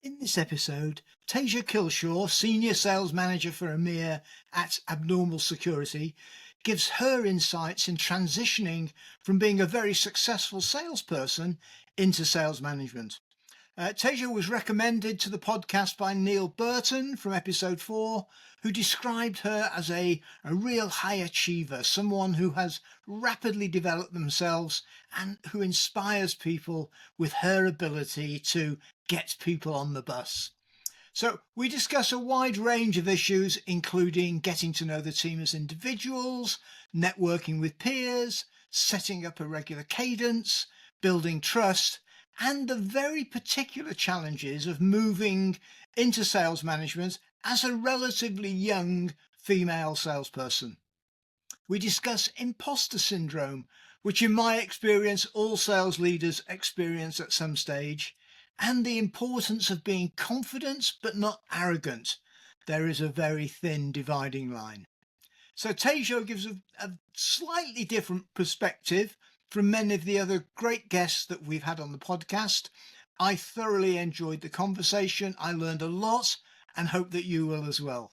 In this episode, Teja Kilshaw, Senior Sales Manager for EMEA at Abnormal Security, gives her insights in transitioning from being a very successful salesperson into sales management. Teja was recommended to the podcast by Neil Burton from episode 4, who described her as a real high achiever, someone who has rapidly developed themselves and who inspires people with her ability to get people on the bus. So we discuss a wide range of issues, including getting to know the team as individuals, networking with peers, setting up a regular cadence, building trust, and the very particular challenges of moving into sales management as a relatively young female salesperson. We discuss imposter syndrome, which in my experience all sales leaders experience at some stage, and the importance of being confident but not arrogant. There is a very thin dividing line. So Tejo gives a slightly different perspective from many of the other great guests that we've had on the podcast. I thoroughly enjoyed the conversation. I learned a lot and hope that you will as well.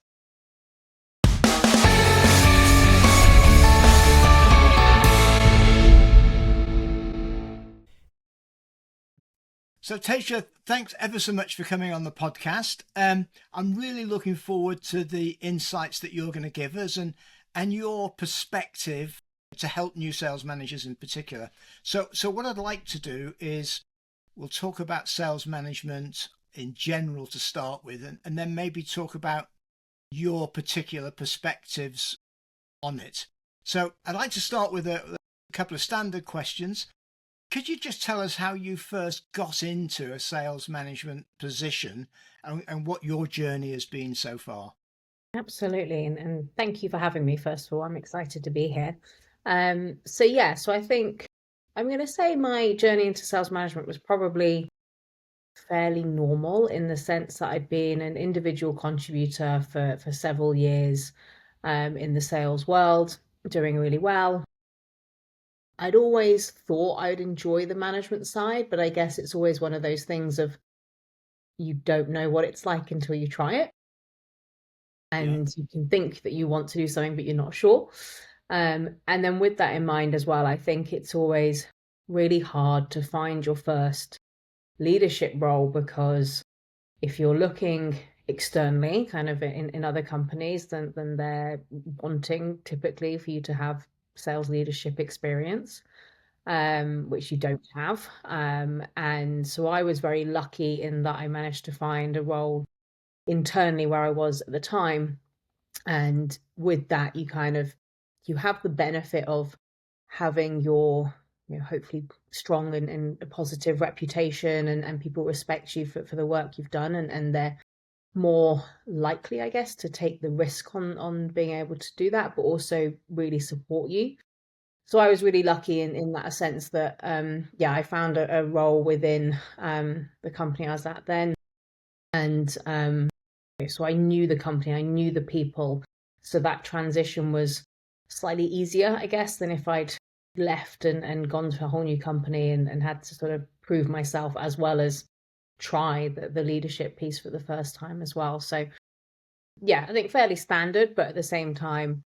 So Teja, thanks ever so much for coming on the podcast. I'm really looking forward to the insights that you're going to give us and your perspective to help new sales managers in particular. So what I'd like to do is we'll talk about sales management in general to start with, and then maybe talk about your particular perspectives on it. So I'd like to start with a couple of standard questions. Could you just tell us how you first got into a sales management position and what your journey has been so far? Absolutely. And thank you for having me, first of all. I'm excited to be here. So I think I'm going to say my journey into sales management was probably fairly normal in the sense that I'd been an individual contributor for several years in the sales world, doing really well. I'd always thought I'd enjoy the management side, but I guess it's always one of those things of you don't know what it's like until you try it. And you can think that you want to do something, but you're not sure. And then with that in mind as well, I think it's always really hard to find your first leadership role, because if you're looking externally, kind of in other companies, then they're wanting typically for you to have sales leadership experience, which you don't have. And so I was very lucky in that I managed to find a role internally where I was at the time. And with that, you have the benefit of having your, hopefully strong and a positive reputation, and people respect you for the work you've done, and they're more likely, I guess, to take the risk on being able to do that, but also really support you. So I was really lucky in that sense that, I found a role within the company I was at then. And so I knew the company, I knew the people. So that transition was slightly easier, I guess, than if I'd left and gone to a whole new company and had to sort of prove myself, as well as try the leadership piece for the first time as well. So yeah, I think fairly standard, but at the same time,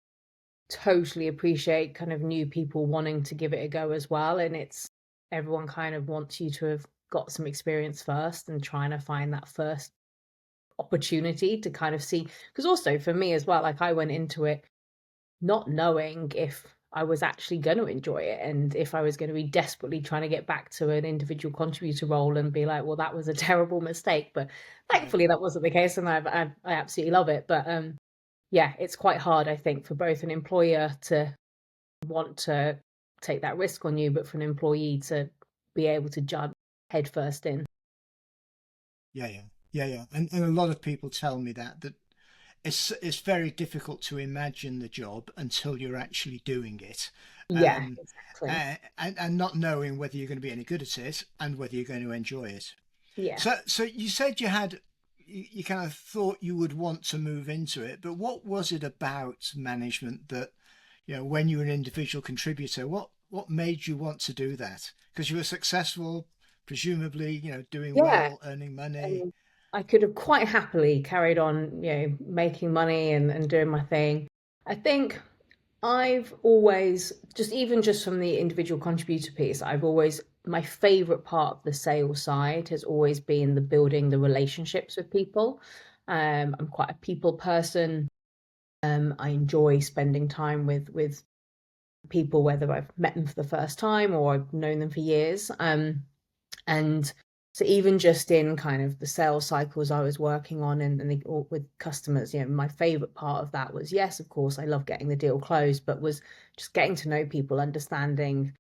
totally appreciate kind of new people wanting to give it a go as well. And it's everyone kind of wants you to have got some experience first and trying to find that first opportunity to kind of see, because also for me as well, like I went into it not knowing if I was actually going to enjoy it and if I was going to be desperately trying to get back to an individual contributor role and be like, well, that was a terrible mistake. But thankfully that wasn't the case, and I absolutely love it. But yeah, it's quite hard, I think, for both an employer to want to take that risk on you, but for an employee to be able to jump head first in. Yeah. And a lot of people tell me that it's very difficult to imagine the job until you're actually doing it. Yeah, exactly. And not knowing whether you're going to be any good at it and whether you're going to enjoy it. Yeah. So you said you kind of thought you would want to move into it, but what was it about management that, when you were an individual contributor, what made you want to do that? Because you were successful, presumably, doing Yeah. well, earning money. I could have quite happily carried on, making money and doing my thing. I think I've always, just even just from the individual contributor piece, I've always, my favorite part of the sales side has always been the building the relationships with people. I'm quite a people person. I enjoy spending time with people, whether I've met them for the first time or I've known them for years. And so even just in kind of the sales cycles I was working on and with customers, my favorite part of that was, yes, of course, I love getting the deal closed, but was just getting to know people, understanding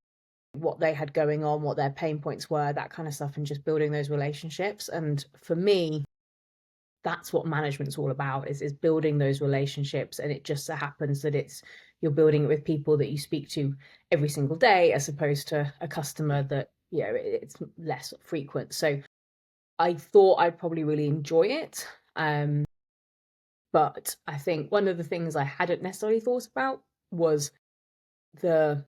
what they had going on, what their pain points were, that kind of stuff, and just building those relationships. And for me, that's what management's all about, is building those relationships. And it just so happens that you're building it with people that you speak to every single day, as opposed to a customer that, it's less frequent. So I thought I'd probably really enjoy it. But I think one of the things I hadn't necessarily thought about was the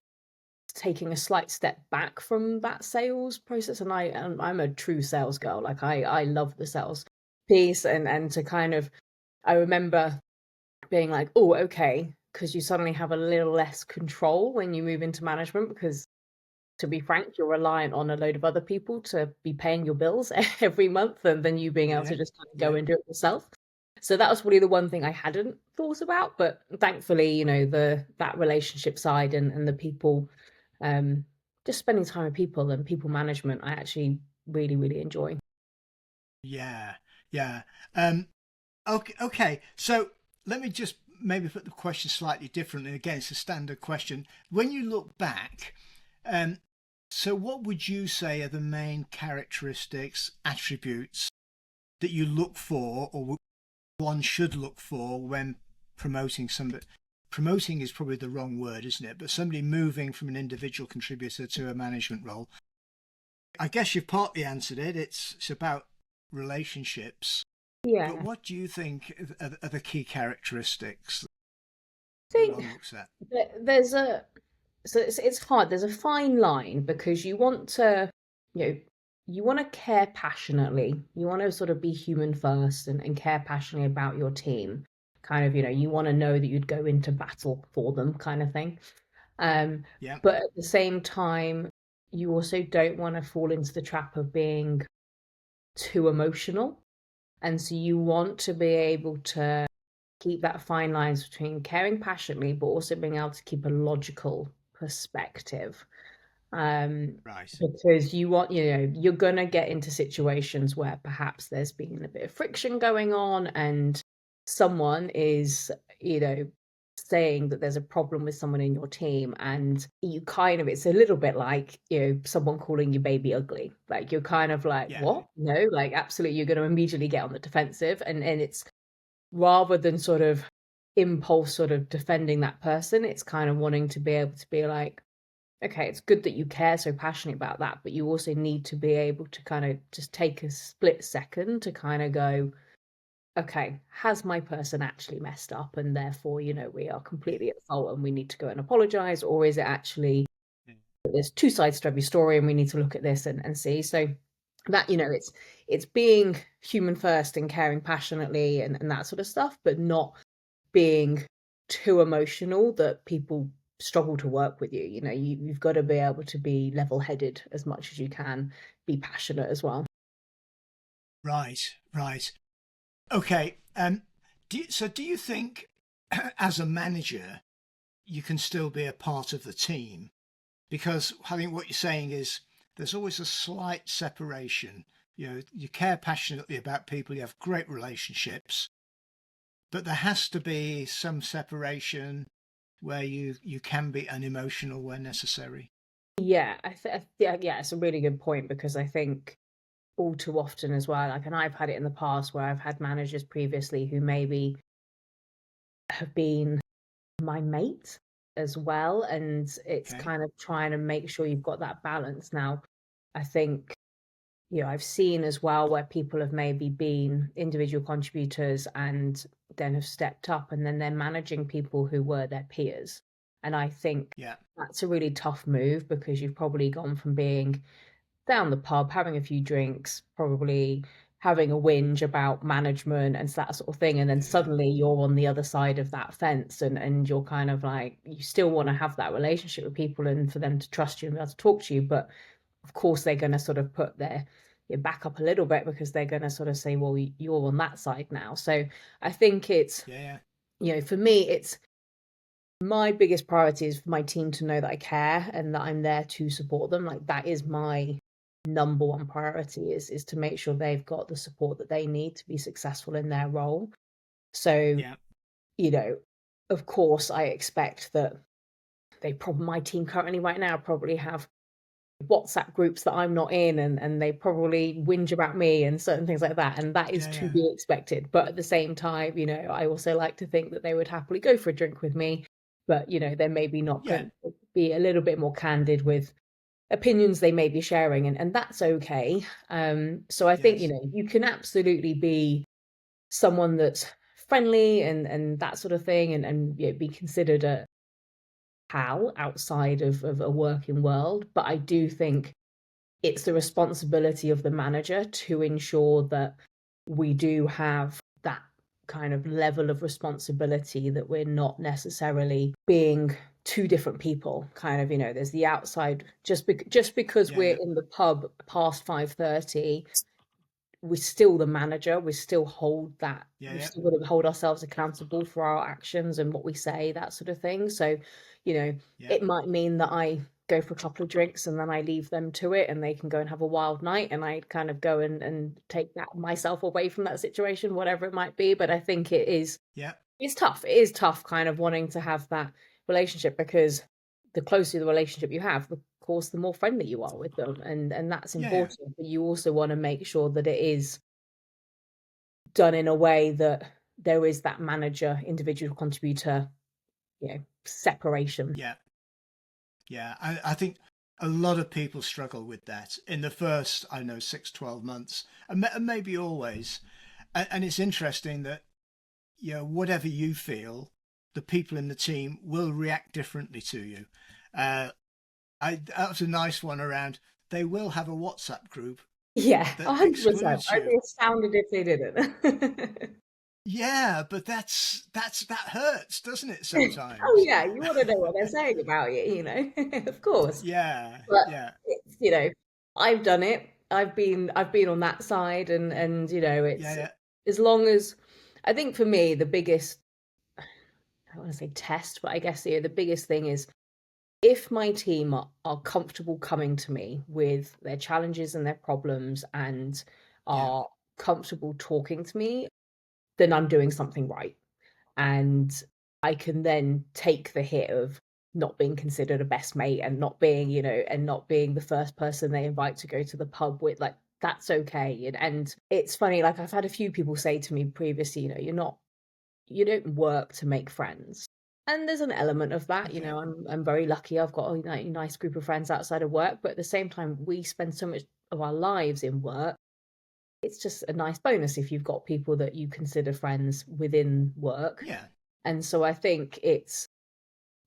taking a slight step back from that sales process. And I'm a true sales girl. Like I love the sales piece, and to kind of, I remember being like, oh, okay, because you suddenly have a little less control when you move into management, because to be frank, you're reliant on a load of other people to be paying your bills every month, and then you being able Yeah, to just kind of go yeah, and do it yourself. So that was probably the one thing I hadn't thought about. But thankfully, that relationship side and the people, um, just spending time with people and people management, I actually really, really enjoy. yeah, yeah. Um, okay, okay. So let me just maybe put the question slightly differently. Again, it's a standard question. When you look back, um, so what would you say are the main characteristics, attributes that you look for, or one should look for when promoting somebody? Promoting is probably the wrong word, isn't it? But somebody moving from an individual contributor to a management role. I guess you've partly answered it. It's about relationships. But Yeah, what do you think are the key characteristics I that think one looks at? there's a so it's hard. There's a fine line, because you want to, you know, you want to care passionately. You want to sort of be human first and care passionately about your team. Kind of, you want to know that you'd go into battle for them, kind of thing. Um, Yeah, but at the same time, you also don't want to fall into the trap of being too emotional. And so you want to be able to keep that fine lines between caring passionately, but also being able to keep a logical perspective. Um, right. because you're gonna get into situations where perhaps there's been a bit of friction going on, and someone is, saying that there's a problem with someone in your team, and you kind of, it's a little bit like, someone calling you baby ugly. Like, you're kind of like, Yeah, what? No, like, absolutely, you're going to immediately get on the defensive, and it's, rather than sort of impulse sort of defending that person, it's kind of wanting to be able to be like, okay, it's good that you care so passionately about that, but you also need to be able to kind of just take a split second to kind of go, okay, has my person actually messed up, and therefore, we are completely at fault and we need to go and apologize? Or is it actually yeah, there's two sides to every story and we need to look at this and see? So that, it's being human first and caring passionately and that sort of stuff, but not being too emotional that people struggle to work with you. You've got to be able to be level-headed as much as you can, be passionate as well. right, right. Okay. So do you think, as a manager, you can still be a part of the team? Because I think what you're saying is there's always a slight separation. You care passionately about people, you have great relationships, but there has to be some separation where you can be unemotional where necessary. Yeah, yeah, it's a really good point, because I think all too often as well, like, and I've had it in the past where I've had managers previously who maybe have been my mate as well, and it's Okay. kind of trying to make sure you've got that balance. Now, I think, I've seen as well where people have maybe been individual contributors and then have stepped up, and then they're managing people who were their peers. And I think Yeah. that's a really tough move, because you've probably gone from being down the pub, having a few drinks, probably having a whinge about management and that sort of thing, and then Yeah. suddenly you're on the other side of that fence, and you're kind of like, you still want to have that relationship with people and for them to trust you and be able to talk to you, but of course they're going to sort of put your back up a little bit because they're going to sort of say, well, you're on that side now. So I think it's, Yeah. for me, it's my biggest priority is for my team to know that I care and that I'm there to support them. Like, that is my number one priority, is to make sure they've got the support that they need to be successful in their role. So, Yeah. of course, I expect that my team currently right now probably have WhatsApp groups that I'm not in, and they probably whinge about me and certain things like that, and that is Yeah. to Yeah. be expected. But at the same time, I also like to think that they would happily go for a drink with me, but they're maybe not Yeah. going to be a little bit more candid with opinions they may be sharing, and that's okay. So I think Yes. you can absolutely be someone that's friendly and that sort of thing, and be considered a pal outside of a working world. But I do think it's the responsibility of the manager to ensure that we do have that kind of level of responsibility, that we're not necessarily being two different people. Kind of, there's the outside, just because Yeah. we're Yeah. in the pub past 5:30, we're still the manager. We still hold that. Yeah. We've Yeah. still got to hold ourselves accountable for our actions and what we say, that sort of thing. So, Yeah. it might mean that I go for a couple of drinks and then I leave them to it and they can go and have a wild night, and I kind of go and take that myself away from that situation, whatever it might be. But I think Yeah. it's tough. It is tough kind of wanting to have that relationship, because the closer the relationship you have, of course, the more friendly you are with them. And that's Yeah. Yeah. important. But you also want to make sure that it is done in a way that there is that manager, individual contributor, separation. Yeah. Yeah. I think a lot of people struggle with that in the first, I don't know, 6, 12 months, and maybe always. And it's interesting that, whatever you feel, the people in the team will react differently to you. Uh, that was a nice one around. They will have a WhatsApp group Yeah, that 100%. excludes I'd you. be astounded if they didn't. Yeah, but that hurts, doesn't it? Oh Sometimes. yeah, you want to know what they're saying about you, of course. Yeah, But yeah, it's, I've done it. I've been on that side, and yeah, it's, yeah, as long as, I think for me the biggest, I don't want to say test, but I guess the biggest thing is, if my team are comfortable coming to me with their challenges and their problems and yeah, are comfortable talking to me, then I'm doing something right. And I can then take the hit of not being considered a best mate, and not being, and not being the first person they invite to go to the pub with. Like, that's okay. And it's funny, like, I've had a few people say to me previously, you don't work to make friends. And there's an element of that. okay, I'm very lucky. I've got a nice group of friends outside of work, but at the same time, we spend so much of our lives in work. It's just a nice bonus if you've got people that you consider friends within work. yeah, And so I think it's,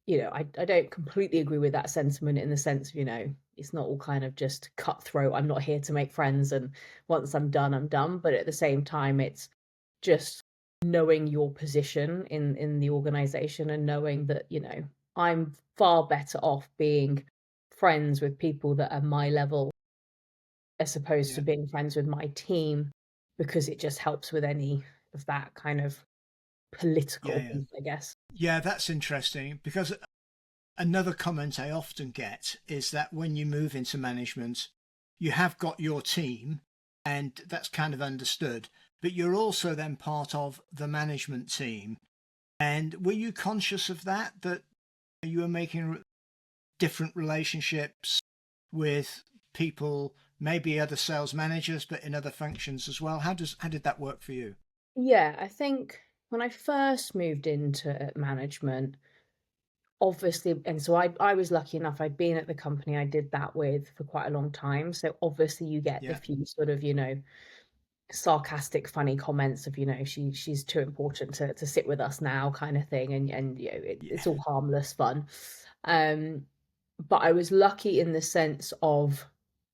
I don't completely agree with that sentiment, in the sense of, it's not all kind of just cutthroat. I'm not here to make friends, and once I'm done, I'm done. But at the same time, it's just knowing your position in the organization, and knowing that, I'm far better off being friends with people that are my level, as opposed to yeah, being friends with my team, because it just helps with any of that kind of yeah, political yeah. piece, I guess. Yeah, that's interesting because another comment I often get is that when you move into management, you have got your team, and that's kind of understood, but you're also then part of the management team. And were you conscious of that you were making different relationships with people, maybe other sales managers, but in other functions as well? How did that work for you? Yeah, I think when I first moved into management, obviously, and so I was lucky enough, I'd been at the company I did that with for quite a long time. So obviously you get the Yeah, few sort of, sarcastic, funny comments of, she's too important to sit with us now, kind of thing. And yeah, it's all harmless fun. Um, but I was lucky in the sense of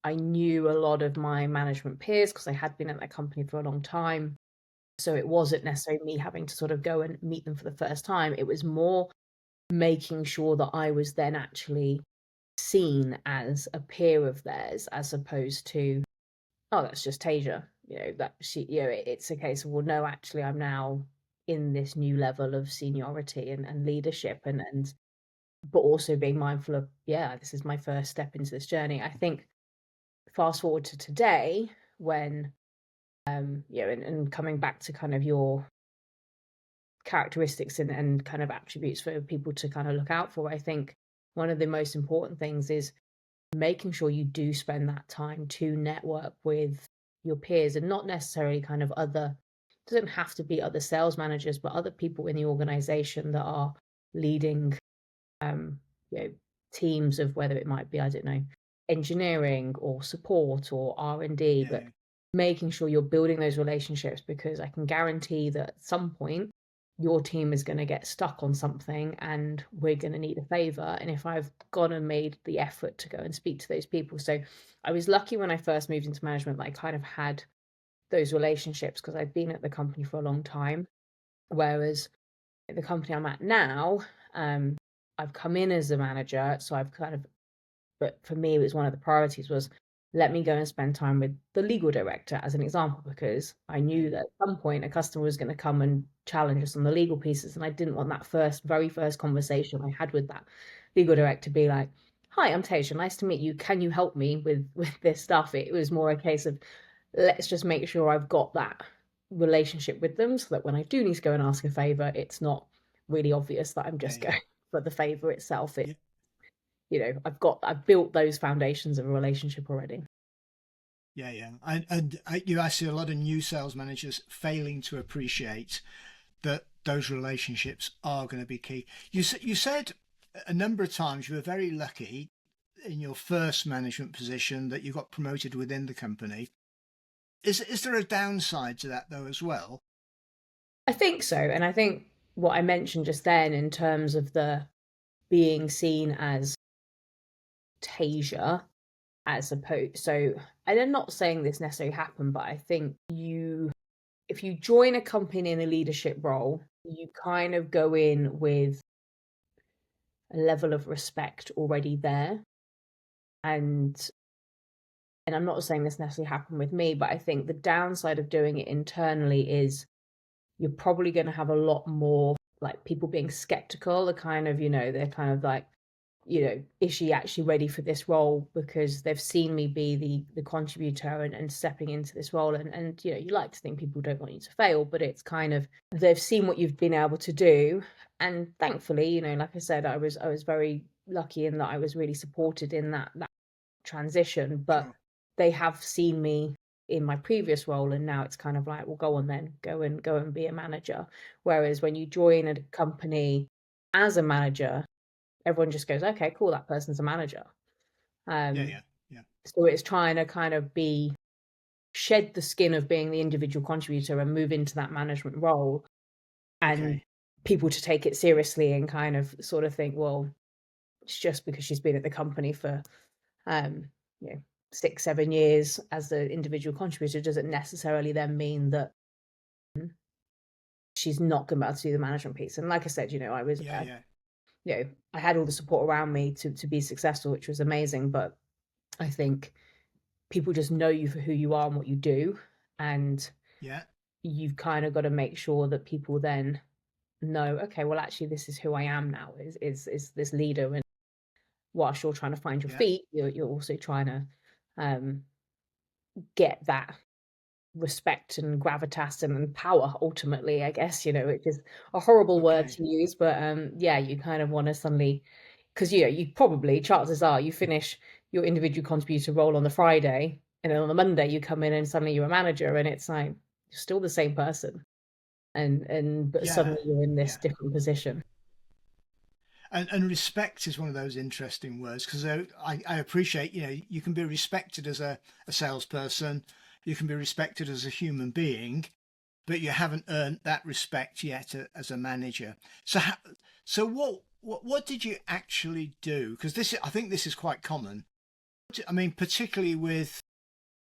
I knew a lot of my management peers because I had been at that company for a long time. So it wasn't necessarily me having to sort of go and meet them for the first time. It was more making sure that I was then actually seen as a peer of theirs, as opposed to, oh, that's just Tasia. That she, it's a case of, well, no, actually, I'm now in this new level of seniority and leadership, but also being mindful of, yeah, this is my first step into this journey. I think fast forward to today, when and coming back to kind of your characteristics and kind of attributes for people to kind of look out for, I think one of the most important things is making sure you do spend that time to network with your peers, and not necessarily kind of other, doesn't have to be other sales managers, but other people in the organization that are leading um, you know, teams of, whether it might be, I don't know, engineering or support or R&D, Yeah, but yeah, making sure you're building those relationships, because I can guarantee that at some point your team is going to get stuck on something and we're going to need a favor. And if I've gone and made the effort to go and speak to those people. So I was lucky when I first moved into management that I kind of had those relationships because I'd been at the company for a long time. Whereas the company I'm at now, I've come in as a manager, so I've kind of, but for me, it was one of the priorities was, let me go and spend time with the legal director as an example, because I yeah, knew that at some point a customer was going to come and challenge us on the legal pieces, and I didn't want that very first conversation I had with that legal director be like, "Hi, I'm Tasia. Nice to meet you. Can you help me with this stuff?" It was more a case of, let's just make sure I've got that relationship with them, so that when I do need to go and ask a favor, it's not really obvious that I'm yeah, just yeah, going for the favor itself. yeah. I've built those foundations of a relationship already. Yeah, yeah. I see a lot of new sales managers failing to appreciate that those relationships are going to be key. You said a number of times you were very lucky in your first management position that you got promoted within the company. Is there a downside to that though as well? I think so. And I think what I mentioned just then in terms of the being seen as Tasia, as opposed, so, and I'm not saying this necessarily happened, but I think if you join a company in a leadership role, you kind of go in with a level of respect already there. And I'm not saying this necessarily happened with me, but I think the downside of doing it internally is you're probably going to have a lot more like people being skeptical. The kind of, they're kind of like, is she actually ready for this role? Because they've seen me be the contributor and stepping into this role. And you like to think people don't want you to fail, but it's kind of, they've seen what you've been able to do. And thankfully, like I said, I was very lucky in that I was really supported in that transition, but Sure. they have seen me in my previous role, and now it's kind of like, well, go on then, go and be a manager. Whereas when you join a company as a manager, everyone just goes, okay, cool, that person's a manager. Yeah, um yeah, yeah. so it's trying to kind of be, shed the skin of being the individual contributor and move into that management role, and Okay. people to take it seriously and kind of sort of think, well, it's just because she's been at the company for um, you know, 6, 7 years as the individual contributor doesn't necessarily then mean that she's not going to be able to do the management piece. And like I said, Yeah, yeah, I had all the support around me to be successful, which was amazing. But I think people just know you for who you are and what you do, and yeah, you've kind of got to make sure that people then know, okay, well, actually, this is who I am now. Is this leader? And whilst you're trying to find your yeah. feet, you're also trying to um, get that respect and gravitas and power ultimately, I guess, which is a horrible word Okay. to use, but yeah, you kind of want to suddenly, because you probably, chances are you finish your individual contributor role on the Friday, and then on the Monday you come in and suddenly you're a manager, and it's like you're still the same person, but Yeah, suddenly you're in this yeah. different position. And respect is one of those interesting words because I appreciate, you can be respected as a salesperson, you can be respected as a human being, but you haven't earned that respect yet as a manager. So, so what did you actually do? Because I think this is quite common. I mean, particularly with,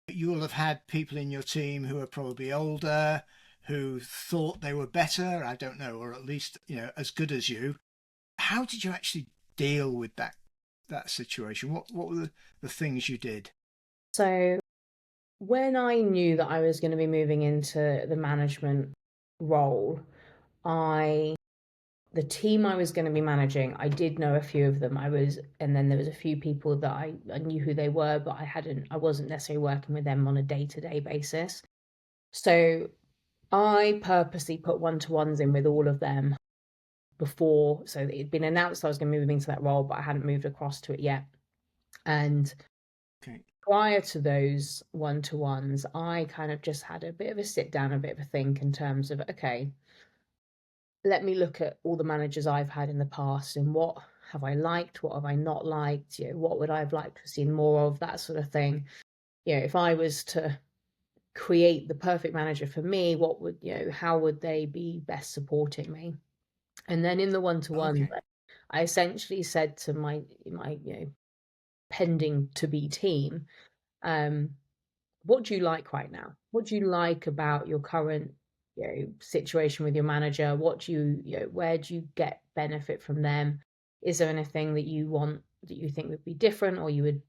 you will have had people in your team who are probably older, who thought they were better, I don't know, or at least, as good as you. How did you actually deal with that situation? What were the things you did? So when I knew that I was going to be moving into the management role, I the team I was going to be managing, I did know a few of them. And then there was a few people that I knew who they were, but I wasn't necessarily working with them on a day-to-day basis. So I purposely put one-to-ones in with all of them before, so it'd been announced I was going to move into that role, but I hadn't moved across to it yet. And Okay. prior to those one-to-ones, I kind of just had a bit of a sit down, a bit of a think in terms of, okay, let me look at all the managers I've had in the past and what have I liked, what have I not liked, what would I have liked to have seen more of, that sort of thing. If I was to create the perfect manager for me, what would, how would they be best supporting me? And then in the one-to-one, Okay. I essentially said to my pending to be team, um, what do you like right now? What do you like about your current, situation with your manager? What do where do you get benefit from them? Is there anything that you want that you think would be different, or you would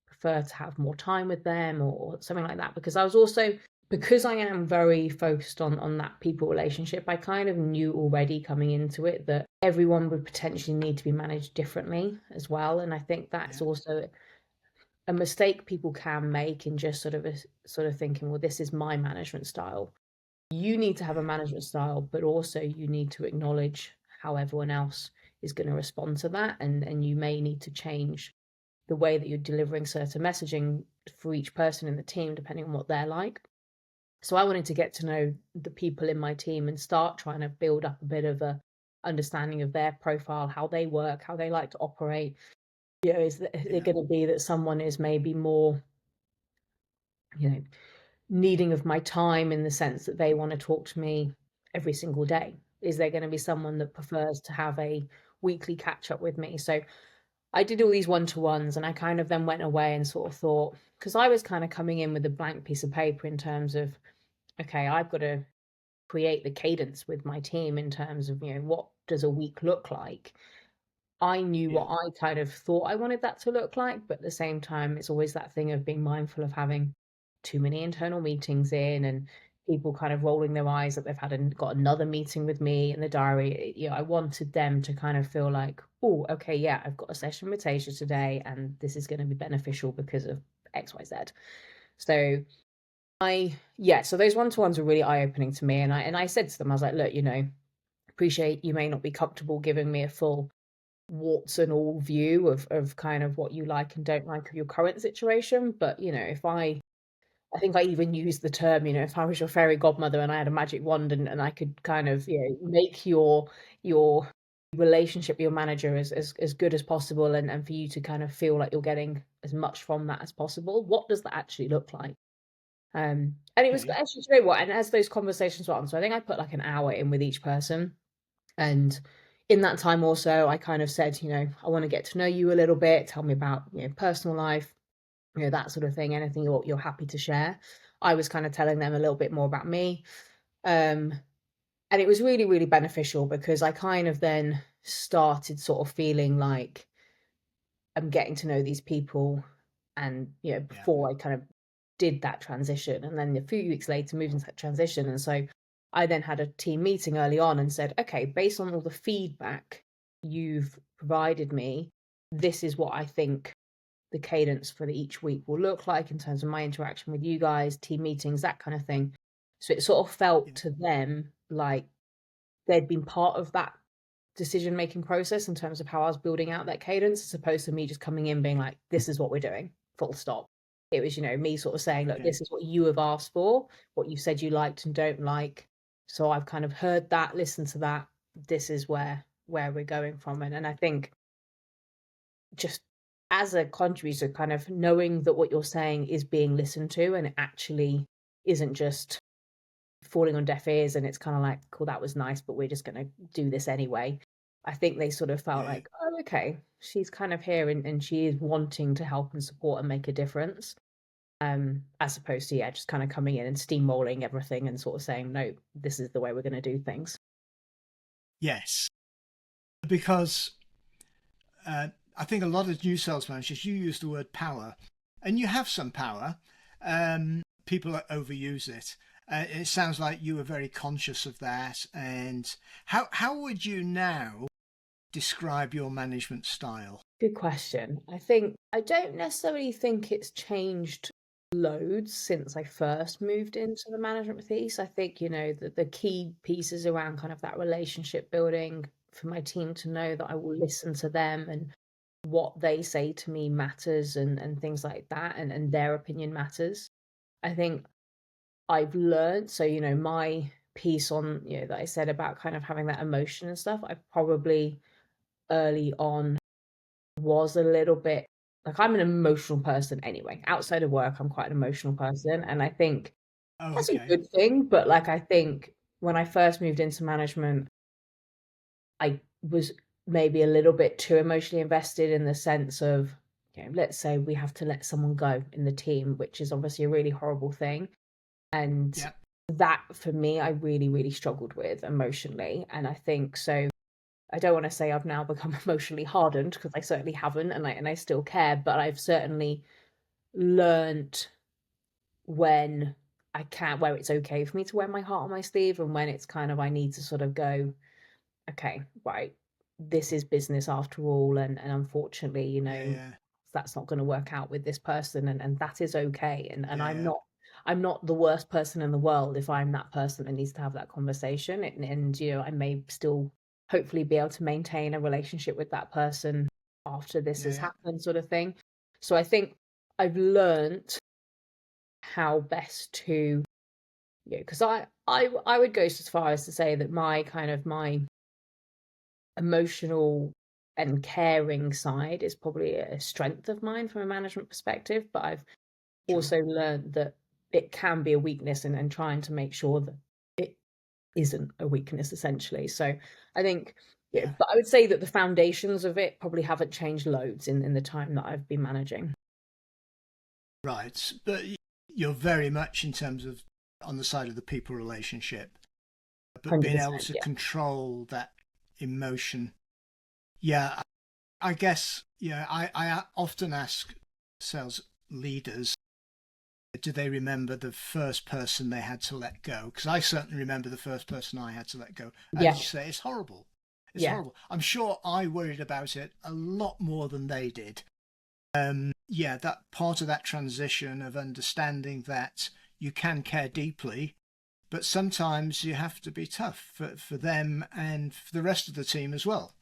prefer to have more time with them, or something like that? Because I was also, because I am very focused on that people relationship, I kind of knew already coming into it that everyone would potentially need to be managed differently as well. And I think that's Yeah. also a mistake people can make in just sort of thinking, well, this is my management style. You need to have a Yeah. management style, but also you need to acknowledge how everyone else is going to respond to that, and you may need to change the way that you're delivering certain messaging for each person in the team depending on what they're like. So I wanted to get to know the people in my team and start trying to build up a bit of a understanding of their profile, how they work, how they like to operate. Is it Yeah. going to be that someone is maybe more, you know, needing of my time in the sense that they want to talk to me every single day? Is there going to be someone that prefers to have a weekly catch up with me? So I did all these one-to-ones, and I kind of then went away and sort of thought, because I was kind of coming in with a blank piece of paper in terms of, okay, I've got to create the cadence with my team in terms of, what does a week look like? I knew Yeah. what I kind of thought I wanted that to look like, but at the same time, it's always that thing of being mindful of having too many internal meetings in, and people kind of rolling their eyes that they've got another meeting with me in the diary. I wanted them to kind of feel like, oh, okay, yeah, I've got a session with Tasia today, and this is going to be beneficial because of X, Y, Z. So so those one-to-ones were really eye-opening to me, and I said to them, I was like, look, appreciate you may not be comfortable giving me a full warts and all view of kind of what you like and don't like of your current situation. But, if I think I even used the term, if I was your fairy godmother and I had a magic wand, and I could kind of, make your relationship with your manager as good as possible, and for you to kind of feel like you're getting as much from that as possible. What does that actually look like? And it was Okay. actually, you know what, and as those conversations went on, so I think I put like an hour in with each person. And in that time also, I kind of said, I want to get to know you a little bit. Tell me about, personal life, that sort of thing. Anything you're happy to share. I was kind of telling them a little bit more about me. Um, and it was really, really beneficial because I kind of then started sort of feeling like I'm getting to know these people. And, Yeah. before I kind of did that transition, and then a few weeks later moved into that transition. And so I then had a team meeting early on and said, okay, based on all the feedback you've provided me, this is what I think the cadence for each week will look like in terms of my interaction with you guys, team meetings, that kind of thing. So it sort of felt Yeah. to them like they'd been part of that decision making process in terms of how I was building out that cadence, as opposed to me just coming in being like, this is what we're doing, full stop. It was, me sort of saying, look, Okay. this is what you have asked for, what you said you liked and don't like. So I've kind of heard that, listened to that. This is where we're going from. And I think just as a contributor, kind of knowing that what you're saying is being listened to, and it actually isn't just falling on deaf ears, and it's kind of like, cool, that was nice, but we're just going to do this anyway. I think they sort of felt Yeah. like, oh, oh, okay, she's kind of here and she is wanting to help and support and make a difference. As opposed to, yeah, just kind of coming in and steamrolling everything and sort of saying, no, this is the way we're going to do things. Yes, because I think a lot of new sales managers, you use the word power, and you have some power. People overuse it. It sounds like you were very conscious of that. And how would you now describe your management style? Good question. I don't necessarily think it's changed loads since I first moved into the management piece. I think, the key pieces around kind of that relationship building for my team to know that I will listen to them and what they say to me matters and things like that, and their opinion matters. I think I've learned, so, my piece on, that I said about kind of having that emotion and stuff, I probably early on was a little bit like, I'm an emotional person anyway. Outside of work, I'm quite an emotional person, and I think Oh, that's a okay. good thing, but, like, I think when I first moved into management, I was maybe a little bit too emotionally invested in the sense of, let's say we have to let someone go in the team, which is obviously a really horrible thing, and Yeah. that, for me, I really, really struggled with emotionally, and I think so I don't wanna say I've now become emotionally hardened because I certainly haven't, and I still care, but I've certainly learnt when where it's okay for me to wear my heart on my sleeve and when it's kind of I need to sort of go, "Okay, right, this is business after all, and unfortunately, Yeah. Yeah. that's not gonna work out with this person, and that is okay." And Yeah. Yeah. I'm not the worst person in the world if I'm that person that needs to have that conversation, and I may still hopefully be able to maintain a relationship with that person after this Yeah. has Yeah. happened, sort of thing. So I think I've learnt how best to, because I would go as far as to say that my emotional and caring side is probably a strength of mine from a management perspective, but I've Sure. also learned that it can be a weakness, and trying to make sure that it isn't a weakness essentially. So I think, yeah, Yeah. but I would say that the foundations of it probably haven't changed loads in the time that I've been managing. Right. But you're very much in terms of on the side of the people relationship, but being able 100%, to yeah. control that emotion. Yeah. I guess, I often ask sales leaders, do they remember the first person they had to let go? Because I certainly remember the first person I had to let go. And as Yeah, you say, it's horrible. It's yeah. horrible. I'm sure I worried about it a lot more than they did. Yeah, that part of that transition of understanding that you can care deeply, but sometimes you have to be tough for them and for the rest of the team as well.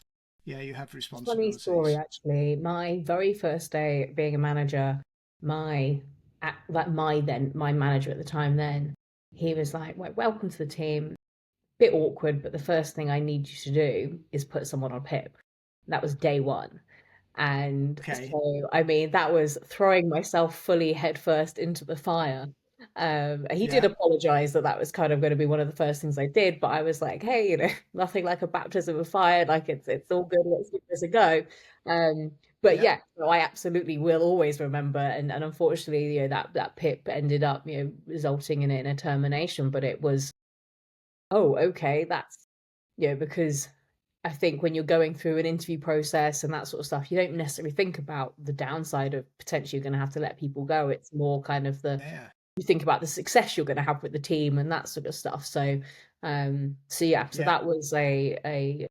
Yeah, you have Funny story, responsibilities. actually. My very first day being a manager, my manager at the time then, he was like, "Well, welcome to the team. Bit awkward, but the first thing I need you to do is put someone on PIP." That was day one. And Okay. so, I mean, that was throwing myself fully headfirst into the fire. He did Yeah. apologize that that was kind of going to be one of the first things I did, but I was like, hey, nothing like a baptism of fire. Like it's all good. Let's give this a go. But Yeah. yeah, so I absolutely will always remember. And unfortunately, that PIP ended up, resulting in a termination. But it was, oh, okay, that's, because I think when you're going through an interview process and that sort of stuff, you don't necessarily think about the downside of potentially you're going to have to let people go. It's more kind of Yeah. you think about the success you're going to have with the team and that sort of stuff. So yeah, so Yeah. that was a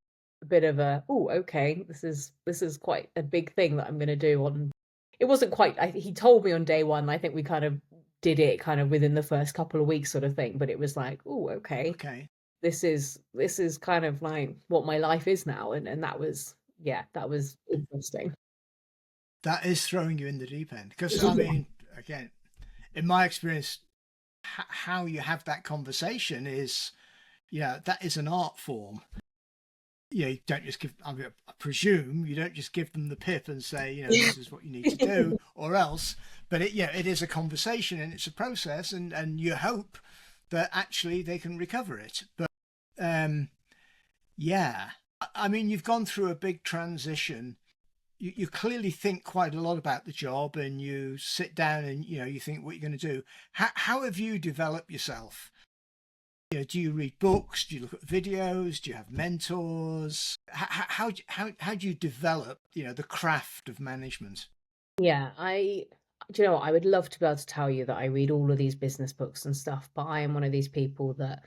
bit of a, oh, okay, this is quite a big thing that I'm going to do on. It wasn't quite. He told me on day one. I think we kind of did it kind of within the first couple of weeks, sort of thing. But it was like, oh, okay, Okay. this is kind of like what my life is now, and that was, yeah, that was interesting. That is throwing you in the deep end. Because, I Yeah, mean, again, in my experience, how you have that conversation is, that is an art form. You don't just give, I presume you don't just give them the pip and say, this is what you need to do or else. But it is a conversation and it's a process, and you hope that actually they can recover it. But, yeah. I mean, you've gone through a big transition. You clearly think quite a lot about the job, and you sit down and you think what you're going to do. How have you developed yourself? Do you read books? Do you look at videos? Do you have mentors? How do you develop the craft of management? Yeah, do you know what? I would love to be able to tell you that I read all of these business books and stuff, but I am one of these people that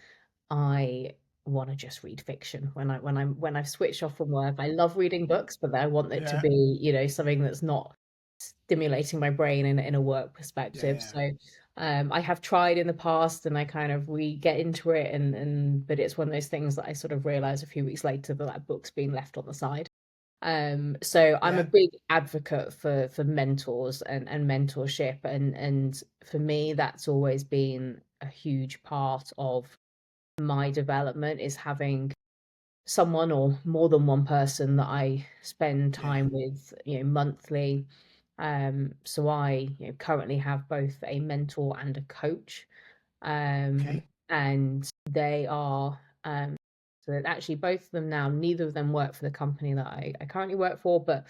I want to just read fiction when I've switched off from work. I love reading books, but I want it to Yeah, be, something that's not stimulating my brain in a work yeah, perspective. yeah. So I have tried in the past and I kind of get into it and but it's one of those things that I sort of realize a few weeks later that that book's been left on the side. So I'm a Yeah. big advocate for mentors and mentorship, and for me that's always been a huge part of my development, is having someone or more than one person that I spend Yeah. time with, monthly. So I, currently have both a mentor and a coach, Okay. and they are so that actually both of them now, neither of them work for the company that I currently work for, but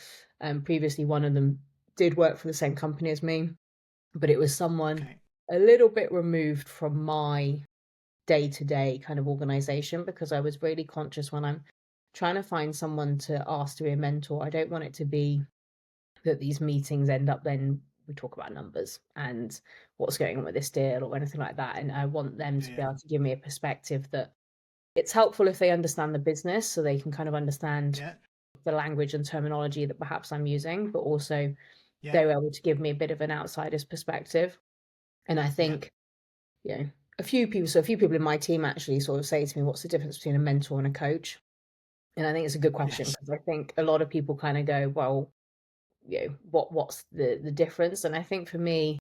previously one of them did work for the same company as me, but it was someone Okay. a little bit removed from my day-to-day kind of organization, because I was really conscious when I'm trying to find someone to ask to be a mentor. I don't want it to be that these meetings end up then we talk about numbers and what's going on with this deal or anything like that. And I want them Yeah. to be Yeah. able to give me a perspective that it's helpful if they understand the business, so they can kind of understand Yeah. the language and terminology that perhaps I'm using, but also Yeah. they're able to give me a bit of an outsider's perspective. And I Yeah. think, you know, a few people in my team actually sort of say to me, what's the difference between a mentor and a coach? And I think it's a good question, Yes. because I think a lot of people kind of go, well, what's the difference? And I think for me,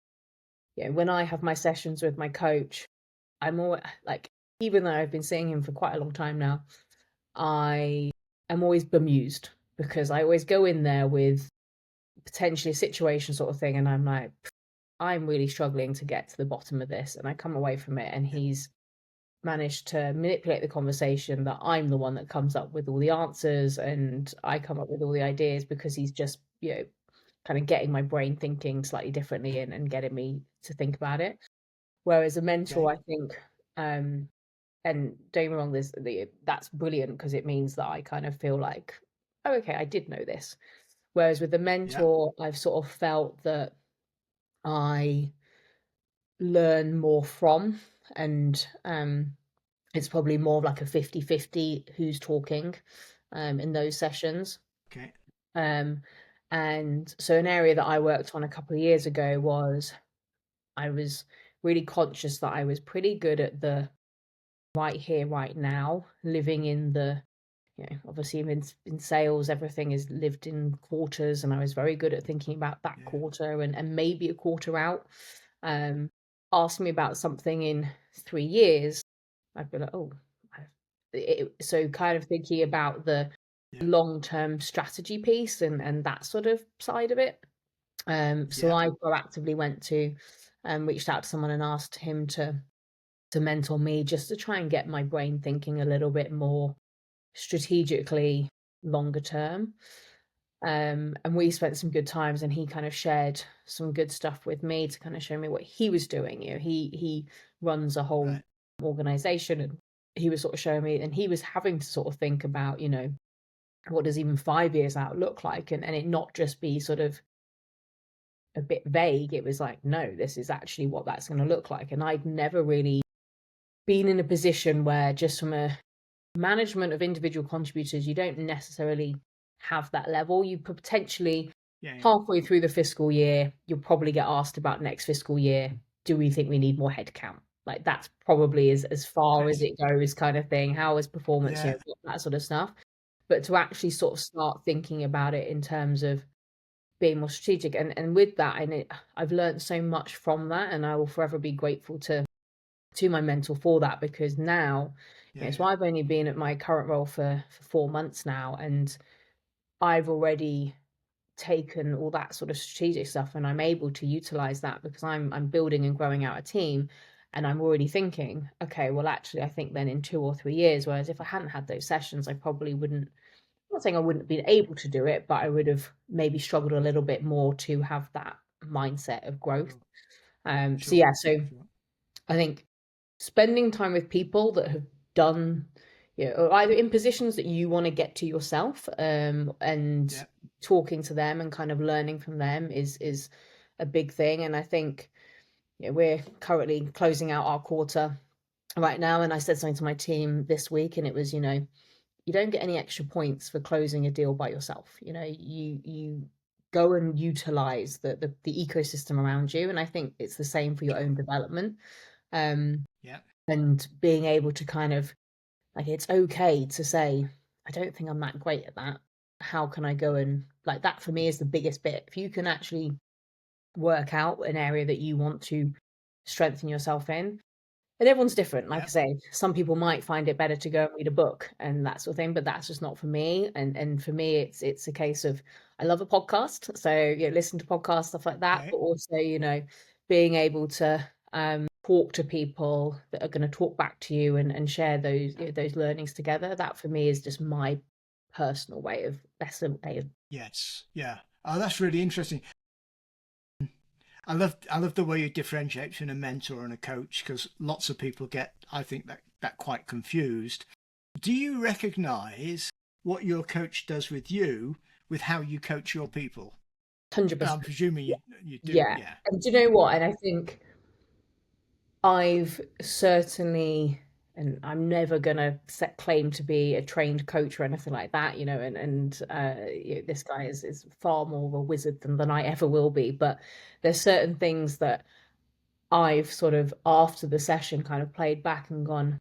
when I have my sessions with my coach, I'm more like, even though I've been seeing him for quite a long time now, I am always bemused, because I always go in there with potentially a situation sort of thing, and I'm like, I'm really struggling to get to the bottom of this, and I come away from it, and Yeah. he's managed to manipulate the conversation that I'm the one that comes up with all the answers and I come up with all the ideas, because he's just, kind of getting my brain thinking slightly differently and getting me to think about it. Whereas a mentor, Okay. I think, and don't get me wrong, that's brilliant, because it means that I kind of feel like, oh, okay, I did know this. Whereas with the Yeah. mentor, I've sort of felt that I learn more from, and it's probably more of like a 50-50 who's talking in those sessions. Okay. Um, and so an area that I worked on a couple of years ago was, I was really conscious that I was pretty good at the right here, right now, living in the, obviously in sales, everything is lived in quarters, and I was very good at thinking about that Yeah. quarter and maybe a quarter out. Um, Ask me about something in 3 years, I'd be like, oh, so kind of thinking about the Yeah. long-term strategy piece and that sort of side of it. So Yeah. I proactively went to reached out to someone and asked him to mentor me, just to try and get my brain thinking a little bit more strategically longer term. And we spent some good times, and he kind of shared some good stuff with me to kind of show me what he was doing. He runs a whole Right. organization, and he was sort of showing me, and he was having to sort of think about, what does even 5 years out look like, and it not just be sort of a bit vague. It was like, no, this is actually what that's going to look like. And I'd never really been in a position where, just from a management of individual contributors, you don't necessarily have that level. You potentially, Yeah. Yeah. halfway through the fiscal year, you'll probably get asked about next fiscal year. Do we think we need more headcount? Like, that's probably as far as Right. it goes, kind of thing. How is performance, Yeah. that sort of stuff. But to actually sort of start thinking about it in terms of being more strategic, and with that, I've learned so much from that, and I will forever be grateful to my mentor for that, because now, Yeah. so Yeah. I've only been at my current role for 4 months now, and I've already taken all that sort of strategic stuff, and I'm able to utilize that, because I'm building and growing out a team, and I'm already thinking, okay, well, actually, I think then in 2 or 3 years, whereas if I hadn't had those sessions, I probably wouldn't not saying I wouldn't have been able to do it, but I would have maybe struggled a little bit more to have that mindset of growth. Sure. So Sure. yeah, so Sure. I think spending time with people that have done, or either in positions that you want to get to yourself, and Yeah. talking to them and kind of learning from them is a big thing. And I think, we're currently closing out our quarter right now, and I said something to my team this week, and it was, you don't get any extra points for closing a deal by yourself. You go and utilize the ecosystem around you, and I think it's the same for your own Sure. development. Um, Yeah. and being able to kind of, like, it's okay to say, I don't think I'm that great at that. How can I go and, like, that for me is the biggest bit. If you can actually work out an area that you want to strengthen yourself in, and everyone's different. Like I Yeah. say, some people might find it better to go and read a book and that sort of thing, but that's just not for me. And for me, it's a case of, I love a podcast, so listen to podcasts, stuff like that. Okay. But also, being able to talk to people that are going to talk back to you and share those learnings together. That for me is just my personal way of Yes. Yeah. Oh, that's really interesting. I love the way you differentiate between a mentor and a coach, because lots of people get, I think, that quite confused. Do you recognize what your coach does with you with how you coach your people? I'm 100%. presuming Yeah, you do. yeah. Yeah. And do you know what? And I think I've certainly, and I'm never gonna set claim to be a trained coach or anything like that, and this guy is far more of a wizard than I ever will be. But there's certain things that I've sort of, after the session, kind of played back and gone,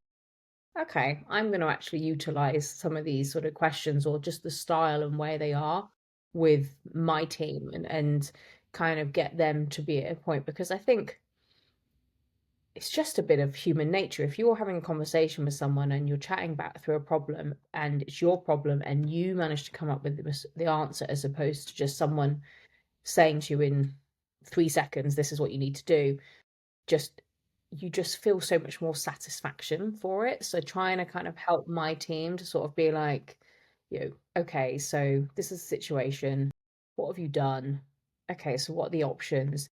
okay, I'm going to actually utilize some of these sort of questions, or just the style and way they are with my team, and kind of get them to be at a point, because I think it's just a bit of human nature. If you're having a conversation with someone and you're chatting back through a problem and it's your problem and you manage to come up with the answer, as opposed to just someone saying to you in 3 seconds, this is what you need to do, just you just feel so much more satisfaction for it. So trying to kind of help my team to sort of be like, okay, so this is the situation. What have you done? Okay, so what are the options?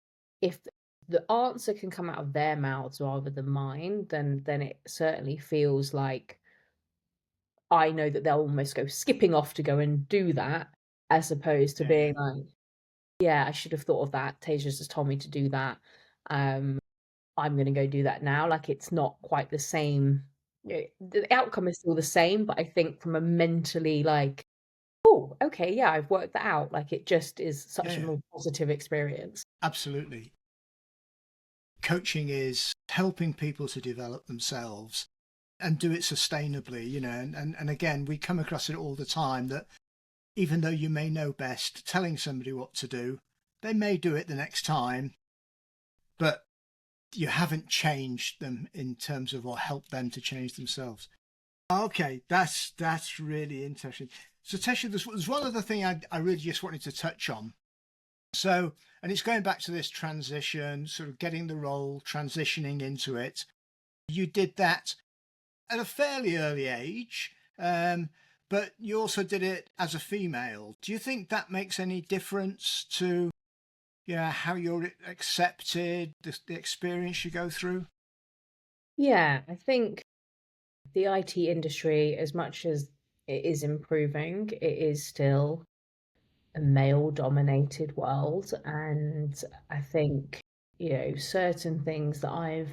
If the answer can come out of their mouths rather than mine, then it certainly feels like I know that they'll almost go skipping off to go and do that, as opposed to Yeah. Yeah. being like, yeah, I should have thought of that. Tasia's just told me to do that. Um, I'm gonna go do that now. Like, it's not quite the same. The outcome is still the same, but I think from a mentally, like, "Oh, okay, yeah, I've worked that out." Like, it just is Yeah. such a Yeah. more positive experience. Absolutely. Coaching is helping people to develop themselves and do it sustainably, and again, we come across it all the time that even though you may know best, telling somebody what to do, they may do it the next time, but you haven't changed them in terms of, or helped them to change themselves. Okay, that's really interesting. So Tesha, there's one other thing I really just wanted to touch on. So, and it's going back to this transition, sort of getting the role, transitioning into it. You did that at a fairly early age, but you also did it as a female. Do you think that makes any difference to, how you're accepted, the experience you go through? Yeah, I think the IT industry, as much as it is improving, it is still a male-dominated world, and I think, certain things that I've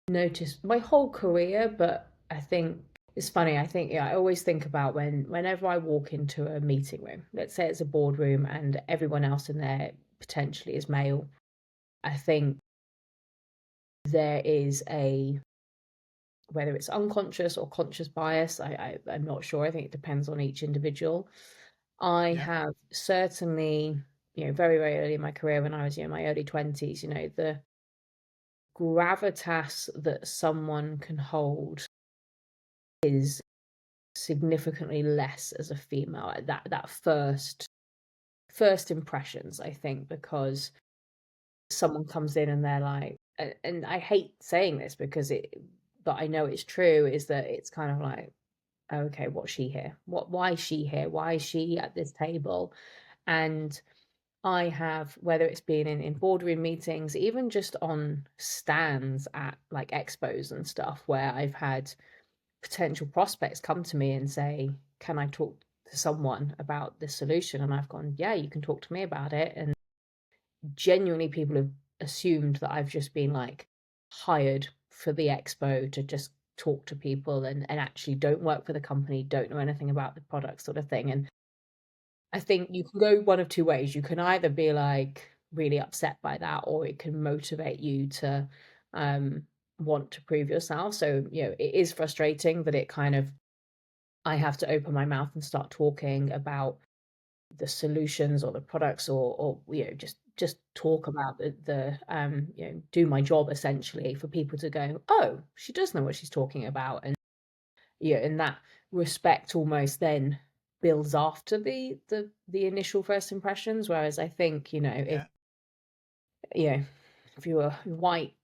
noticed my whole career, but I think it's funny. I think, I always think about whenever I walk into a meeting room, let's say it's a boardroom and everyone else in there potentially is male. I think there is a, whether it's unconscious or conscious bias, I'm not sure. I think it depends on each individual. I Yeah, have certainly, very, very early in my career, when I was, in my early 20s, the gravitas that someone can hold is significantly less as a female at that first impressions, I think, because someone comes in and they're like, and I hate saying this because but I know it's true, is that it's kind of like, okay, what's she here? Why is she here? Why is she at this table? And I have, whether it's been in boardroom meetings, even just on stands at like expos and stuff, where I've had potential prospects come to me and say, can I talk to someone about this solution? And I've gone, yeah, you can talk to me about it. And genuinely, people have assumed that I've just been like hired for the expo to just talk to people and actually don't work for the company, don't know anything about the product, sort of thing. And I think you can go one of two ways. You can either be like really upset by that, or it can motivate you to um, want to prove yourself. So, it is frustrating that it kind of, I have to open my mouth and start talking about the solutions or the products, or just talk about the do my job essentially, for people to go, oh, she does know what she's talking about. And and that respect almost then builds after the initial first impressions. Whereas I think, if Yeah. you know if you're a white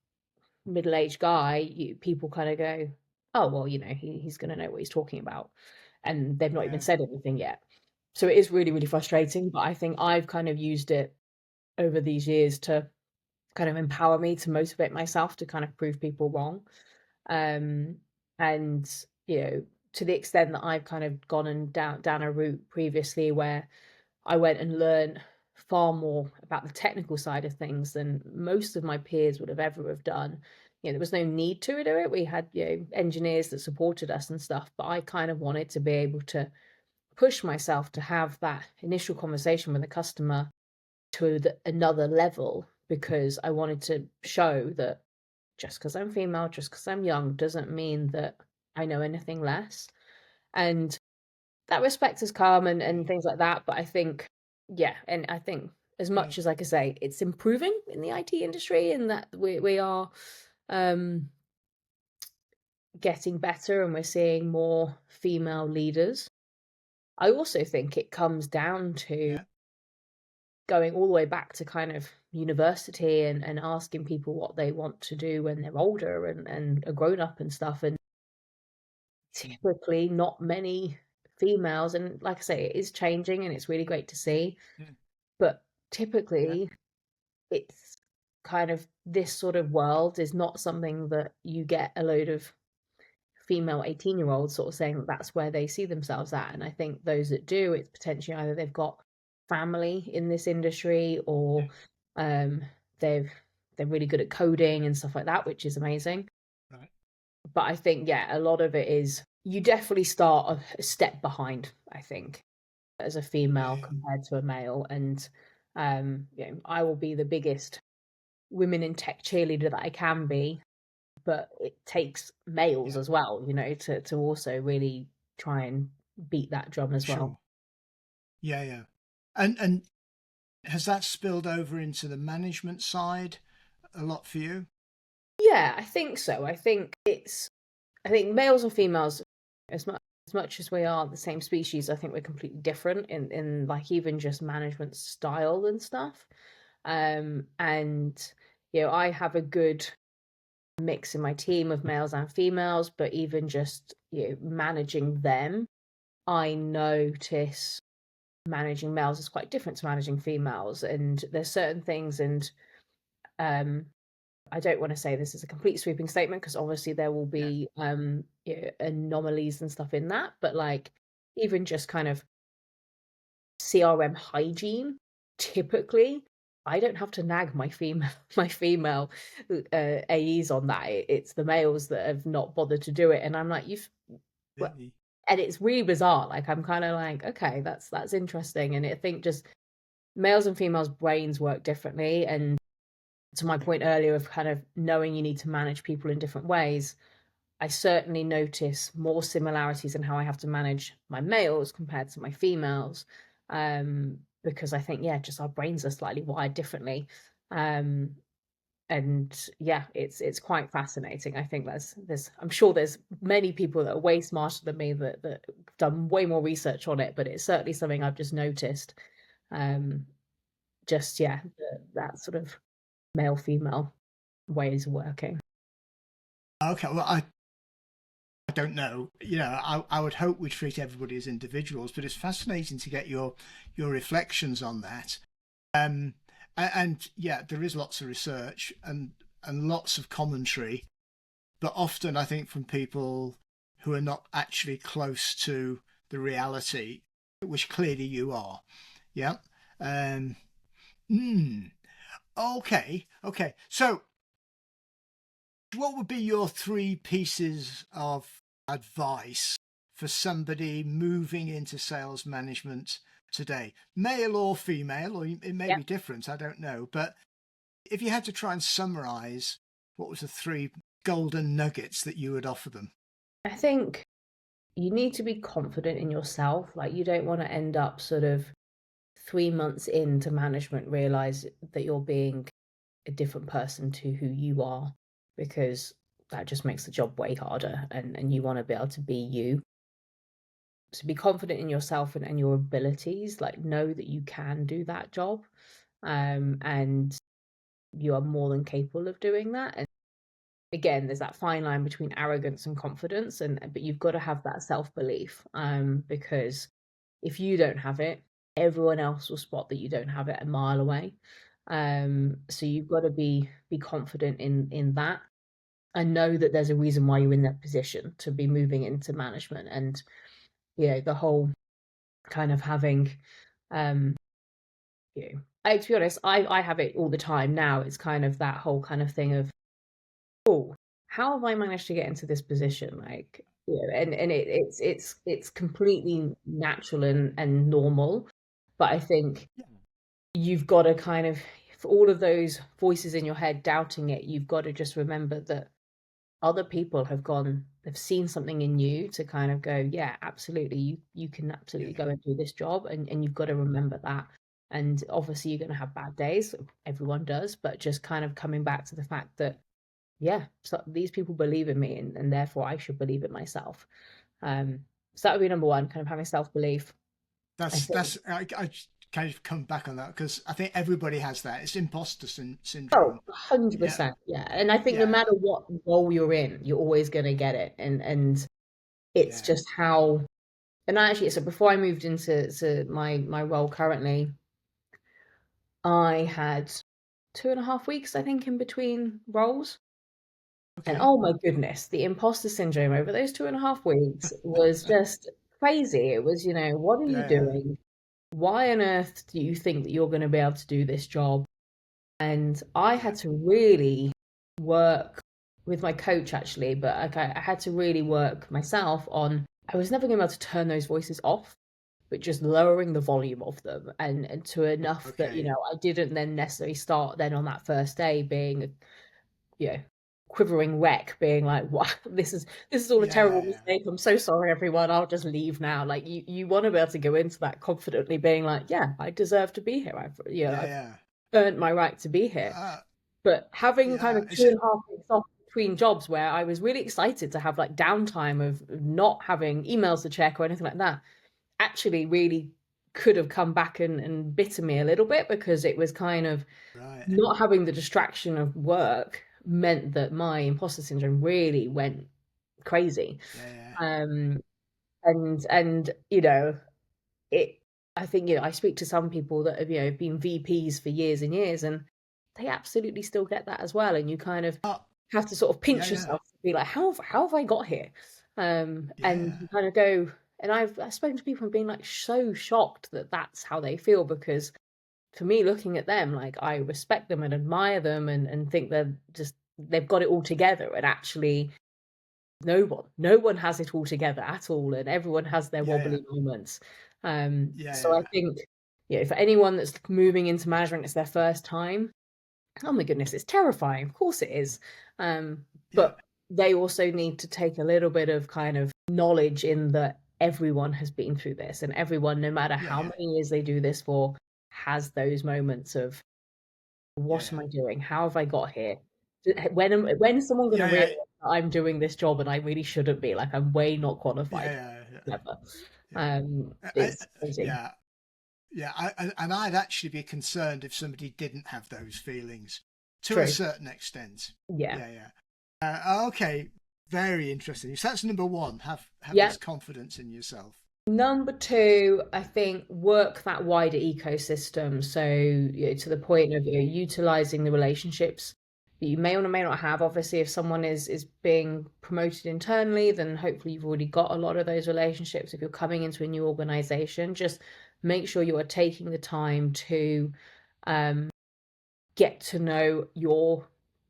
middle-aged guy, people kind of go, oh well, he's going to know what he's talking about, and they've not even Yeah. said anything yet. So it is really, really frustrating, but I think I've kind of used it over these years to kind of empower me, to motivate myself to kind of prove people wrong. um and to the extent that I've kind of gone and down a route previously where I went and learned far more about the technical side of things than most of my peers would have ever have done. There was no need to do it. We had, engineers that supported us and stuff, but I kind of wanted to be able to push myself to have that initial conversation with a customer to another level, because I wanted to show that just because I'm female, just because I'm young, doesn't mean that I know anything less. And that respect has come, and things like that. But I think, yeah, and I think as Yeah. much as, like I say, it's improving in the IT industry, and that we are um, getting better, and we're seeing more female leaders. I also think it comes down to Yeah. going all the way back to kind of university, and asking people what they want to do when they're older and are grown up and stuff. And Mm. typically not many females, and like I say, it is changing and it's really great to see, Yeah. but Yeah. typically it's kind of, this sort of world is not something that you get a load of female 18-year-olds sort of saying that that's where they see themselves at. And I think those that do, it's potentially either they've got family in this industry, Yeah. or um they've they're really good at coding and stuff like that, which is amazing. Right. But I think, yeah, a lot of it is, you definitely start a step behind, I think, as a Yeah. female Yeah. compared to a male. And I will be the biggest women in tech cheerleader that I can be, but it takes males Yeah. as well, to also really try and beat that drum as well. Sure. Yeah. Yeah. And has that spilled over into the management side a lot for you? Yeah, I think so. I think males and females, as much as we are the same species, I think we're completely different in like even just management style and stuff. And I have a good mix in my team of males and females, but even just managing them, I notice managing males is quite different to managing females. And there's certain things, and um I don't want to say this is a complete sweeping statement, because obviously there will Yeah. be anomalies and stuff in that, but like even just kind of CRM hygiene, typically I don't have to nag my female my female AEs on that. It's the males that have not bothered to do it, and I'm like, you've well, Really? and it's really bizarre. Like I'm kind of like, okay, that's interesting. And I think just males and females' brains work differently. And to my Yeah. point earlier of kind of knowing you need to manage people in different ways, I certainly notice more similarities in how I have to manage my males compared to my females. Because I think, yeah, just our brains are slightly wired differently. Um, and yeah, it's quite fascinating. I think I'm sure there's many people that are way smarter than me that have done way more research on it, but it's certainly something I've just noticed. Um, just yeah, that sort of male female ways of working. Okay. Well, I don't know. I would hope we treat everybody as individuals, but it's fascinating to get your reflections on that. And yeah, there is lots of research and lots of commentary, but often I think from people who are not actually close to the reality, which clearly you are. Yeah. Um, okay. So what would be your 3 pieces of advice for somebody moving into sales management today, male or female, or it may Yeah. be different, I don't know. But if you had to try and summarize, what was the 3 golden nuggets that you would offer them? I think you need to be confident in yourself. Like, you don't want to end up sort of 3 months into management, realize that you're being a different person to who you are, because that just makes the job way harder, and you want to be able to be you. So be confident in yourself and your abilities, like know that you can do that job, and you are more than capable of doing that. And again, there's that fine line between arrogance and confidence, but you've got to have that self-belief, because if you don't have it, everyone else will spot that you don't have it a mile away. So you've got to be confident in that, and know that there's a reason why you're in that position to be moving into management. And the whole kind of having, to be honest, I have it all the time now. It's kind of that whole kind of thing of, oh, how have I managed to get into this position? Like, and it's completely natural and normal. But I think you've got to kind of, for all of those voices in your head doubting it, you've got to just remember that other people they've seen something in you to kind of go, yeah, absolutely, you can absolutely go and do this job, and you've got to remember that. And obviously you're going to have bad days, everyone does, but just kind of coming back to the fact that, yeah, so these people believe in me, and therefore I should believe in myself. So that would be number one, kind of having self-belief. I think, I kind of come back on that because I think everybody has that. It's imposter oh, syndrome. Yeah, 100%, yeah. And I think no yeah, matter what role you're in, you're always going to get it. And it's yeah. just how. And actually, so before I moved into my role currently, I had 2.5 weeks, I think, in between roles. And Okay. oh my goodness, the imposter syndrome over those 2.5 weeks was just crazy. It was, what are you Yeah, doing? Why on earth do you think that you're going to be able to do this job? And I yeah, had to really work with my coach, actually, but I had to really work myself on, I was never going to be able to turn those voices off, but just lowering the volume of them, and to enough that, okay. I didn't then necessarily start then on that first day being, you know, quivering wreck, being like, what, this is all a Yeah, terrible yeah, yeah. mistake. I'm so sorry, everyone. I'll just leave now. Like, you want to be able to go into that confidently, being like, yeah, I deserve to be here. Yeah, I've yeah. earned my right to be here. But having kind Yeah. of 2.5 weeks off between jobs where I was really excited to have like downtime of not having emails to check or anything like that, actually really could have come back and bitten me a little bit, because it was kind of Right. not having the distraction of work meant that my imposter syndrome really went crazy. Yeah, yeah, Um, and it, I think, I speak to some people that have, been VPs for years and years, and they absolutely still get that as well. And you kind of oh, have to sort of yeah, pinch yeah, yourself to be like, how have I got here? And yeah, you kind of go, and I've spoken to people and been like so shocked that that's how they feel, because for me, looking at them, like, I respect them and admire them, and think they've got it all together. And actually, no one has it all together at all, and everyone has their yeah, yeah, wobbly moments. yeah, So I yeah, think, for anyone that's moving into management, it's their first time. Oh my goodness, it's terrifying. Of course it is. yeah, But they also need to take a little bit of kind of knowledge in that everyone has been through this, and everyone, no matter yeah, how yeah, many years they do this for, has those moments of, yeah, what yeah, am I doing? How have I got here? When is someone going to yeah, realize yeah, that I'm doing this job and I really shouldn't be? Like, I'm way not yeah, qualified. yeah, yeah, Never. yeah. It's crazy. Yeah, yeah. And I'd actually be concerned if somebody didn't have those feelings to a True. certain extent. Yeah. Yeah, yeah. Okay. Very interesting. So that's number one. Have Yeah. this confidence in yourself. Number two, I think work that wider ecosystem. So, to the point of utilizing the relationships that you may or may not have. Obviously, if someone is being promoted internally, then hopefully you've already got a lot of those relationships. If you're coming into a new organization, just make sure you are taking the time to get to know your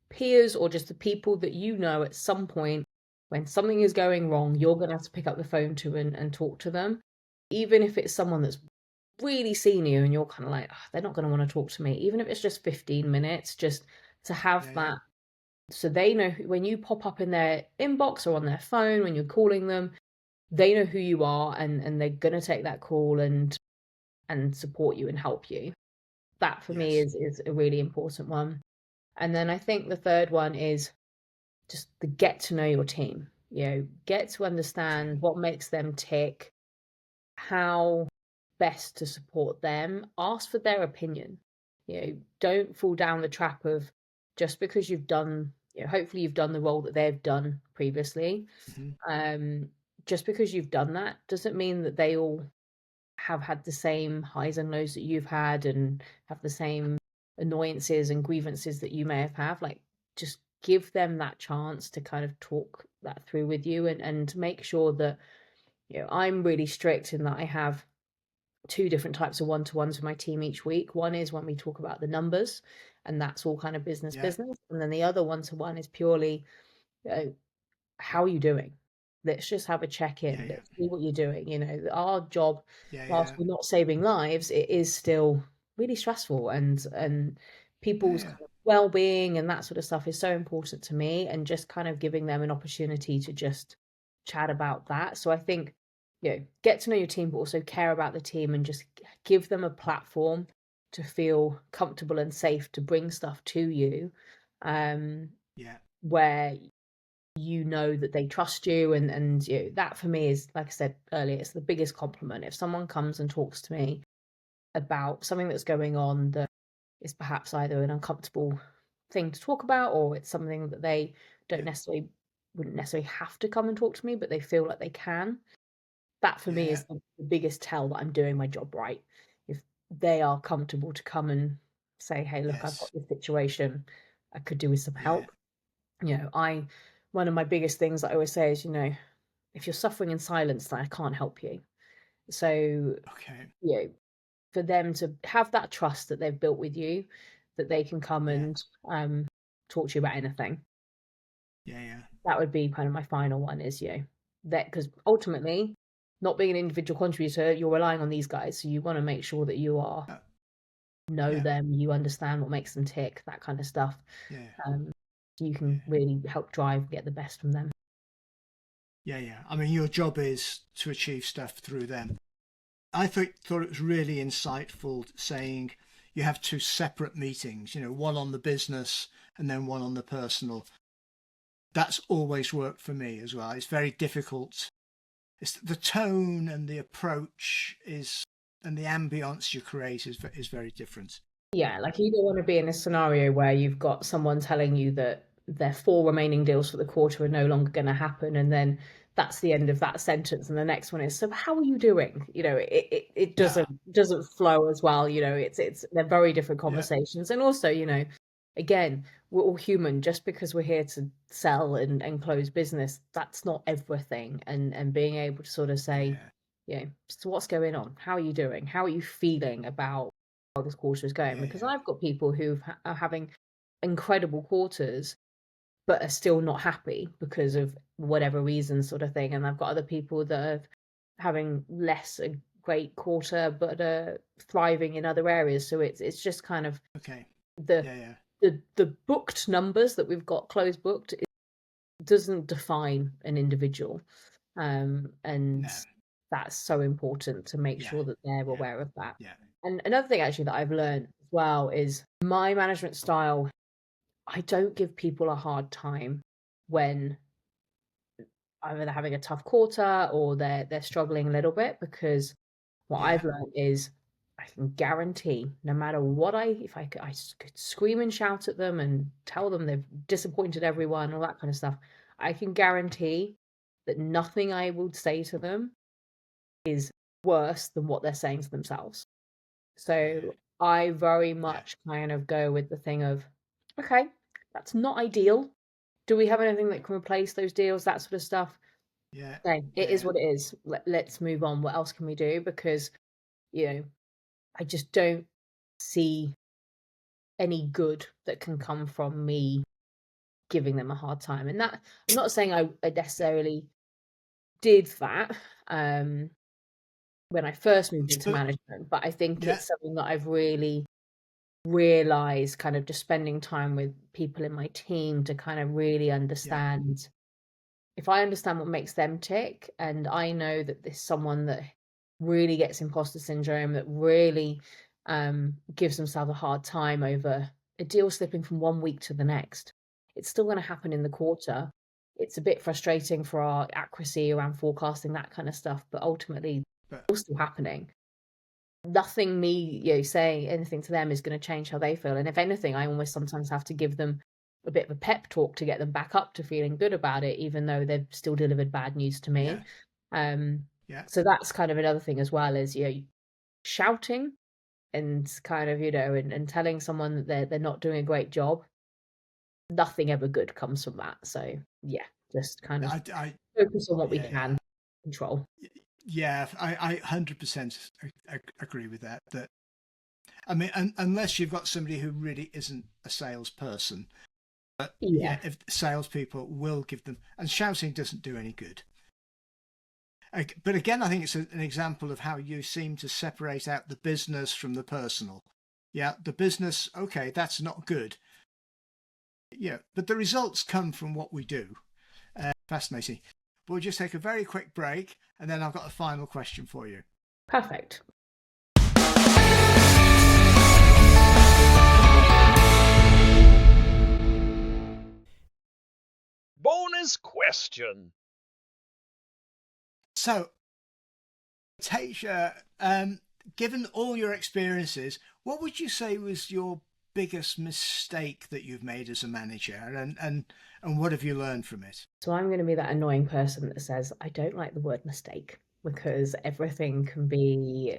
peers or just the people that you know at some point when something is going wrong, you're going to have to pick up the phone to and talk to them. Even if it's someone that's really senior and you're kind of like, "Oh, they're not going to want to talk to me." Even if it's just 15 minutes, just to have Yeah, that so they know when you pop up in their inbox or on their phone when you're calling them, they know who you are and they're going to take that call and support you and help you. That for me yes. is a really important one. And then I think the third one is just the get to know your team. Get to Okay. understand what makes them tick, how best to support them, ask for their opinion. Don't fall down the trap of just because you've done, hopefully you've done the role that they've done previously. Hmm. Um, just because you've done that doesn't mean that they all have had the same highs and lows that you've had and have the same annoyances and grievances that you may have. Like, just give them that chance to kind of talk that through with you and make sure that, I'm really strict in that I have two different types of one-to-ones with my team each week. One is when we talk about the numbers, and that's all kind of business Yeah. business. And then the other one-to-one is purely, uh, how are you doing? Let's just have a Yeah. check-in. Yeah. Let's see what you're doing. Our job, Yeah. whilst Yeah. we're not saving lives, it is still really stressful and Yeah. people's Yeah. kind of well-being and that sort of stuff is so important to me and just kind of giving them an opportunity to just chat about that. So I think, get to know your team, but also care about the team and just give them a platform to feel comfortable and safe to bring stuff to you. Um, Yeah. where you know that they trust you and that for me is, like I said earlier, it's the biggest compliment. If someone comes and talks to me about something that's going on that is perhaps either an uncomfortable thing to talk about or it's something that they don't Yeah. necessarily wouldn't necessarily have to come and talk to me, but they feel like they can. That for Yeah. me Yeah. is the biggest tell that I'm doing my job right. If they are comfortable to come and say, "Hey, look, I've got Yes. this situation. I could do with some Yeah. help." I one of my biggest things that I always say is, if you're suffering in silence, then I can't help you. So, Okay. you know, for them to have that trust that they've built with you, that they can come Yeah. and talk to you about anything. Yeah. Yeah. That would be kind of my final one is, that because ultimately, not being an individual contributor, you're relying on these guys. So you want to make sure that you are Uh, know yeah. them, you understand what makes them tick, that kind of stuff. Yeah. Um, so you Yeah. can really help drive, get the best from them. Yeah. Yeah. I mean, your job is to achieve stuff through them. I thought it was really insightful saying you have two separate meetings, one on the business and then one on the personal. That's always worked for me as well. It's very difficult. It's the tone and the approach and the ambience you create is very different. Yeah, like you don't want to be in a scenario where you've got someone telling you that their four remaining deals for the quarter are no longer going to happen, and then that's the end of that sentence, and the next one is, so how are you doing? It Yeah. doesn't flow as well. It's they're very different Yeah. conversations, and also, again, we're all human. Just because we're here to sell and close business, that's not everything. And being able to sort of say, Yeah. so what's going on? How are you doing? How are you feeling about how this quarter is going? Yeah. Because Yeah. I've got people who are having incredible quarters, but are still not happy because of whatever reason, sort of thing. And I've got other people that are having less a great quarter, but are thriving in other areas. So it's just kind of Okay. the Yeah. Yeah. the booked numbers that we've got closed booked doesn't define an individual. And No. that's so important to make Yeah. sure that they're Yeah. aware of that. Yeah. And another thing actually that I've learned as well is my management style. I don't give people a hard time when either they're having a tough quarter or they're struggling a little bit, because what I've Yeah. learned is I can guarantee no matter what if I could scream and shout at them and tell them they've disappointed everyone, all that kind of stuff. I can guarantee that nothing I will say to them is worse than what they're saying to themselves. Yeah. So I very Yeah. much kind of go with the thing of, okay, that's not ideal. Do we have anything that can replace those deals? That sort of stuff. Yeah. Okay, it is Yeah. what it is. Let's move on. What else can we do? Because, you know, I just don't see any good that can come from me giving them a hard time. And that, I'm not saying I Yeah. necessarily did that when I first moved into But management, but I think yeah. it's something that I've really realized kind of just spending time with people in my team to kind of really Yeah. understand, if I understand what makes them tick, and I know that there's someone that really gets imposter syndrome, that really gives themselves a hard time over a deal slipping from one week to the next. It's still going to happen in the quarter. It's a bit frustrating for our accuracy around forecasting, that kind of stuff, but ultimately But it's still happening. Nothing me, saying anything to them is going to change how they feel. And if anything, I almost sometimes have to give them a bit of a pep talk to get them back up to feeling good about it, even though they've still delivered bad news to yeah. me. Um, Yeah. so that's kind of another thing as well, is shouting and kind of and telling someone that they're not doing a great job. Nothing ever good comes from that. So yeah, just kind of I focus on what we yeah. can control. Yeah. I 100% agree with that. That I mean, unless you've got somebody who really isn't a salesperson, but Yeah. yeah, if salespeople will give them, and shouting doesn't do any good. But again, I think it's an example of how you seem to separate out the business from the personal. Yeah, the business, okay, that's not good. Yeah, but the results come from what we do. Fascinating. We'll just take a very quick break, and then I've got a final question for you. Perfect. Bonus question. So, Teja, given all your experiences, what would you say was your biggest mistake that you've made as a manager, and what have you learned from it? So I'm going to be that annoying person that says, I don't like the word mistake, because everything can be,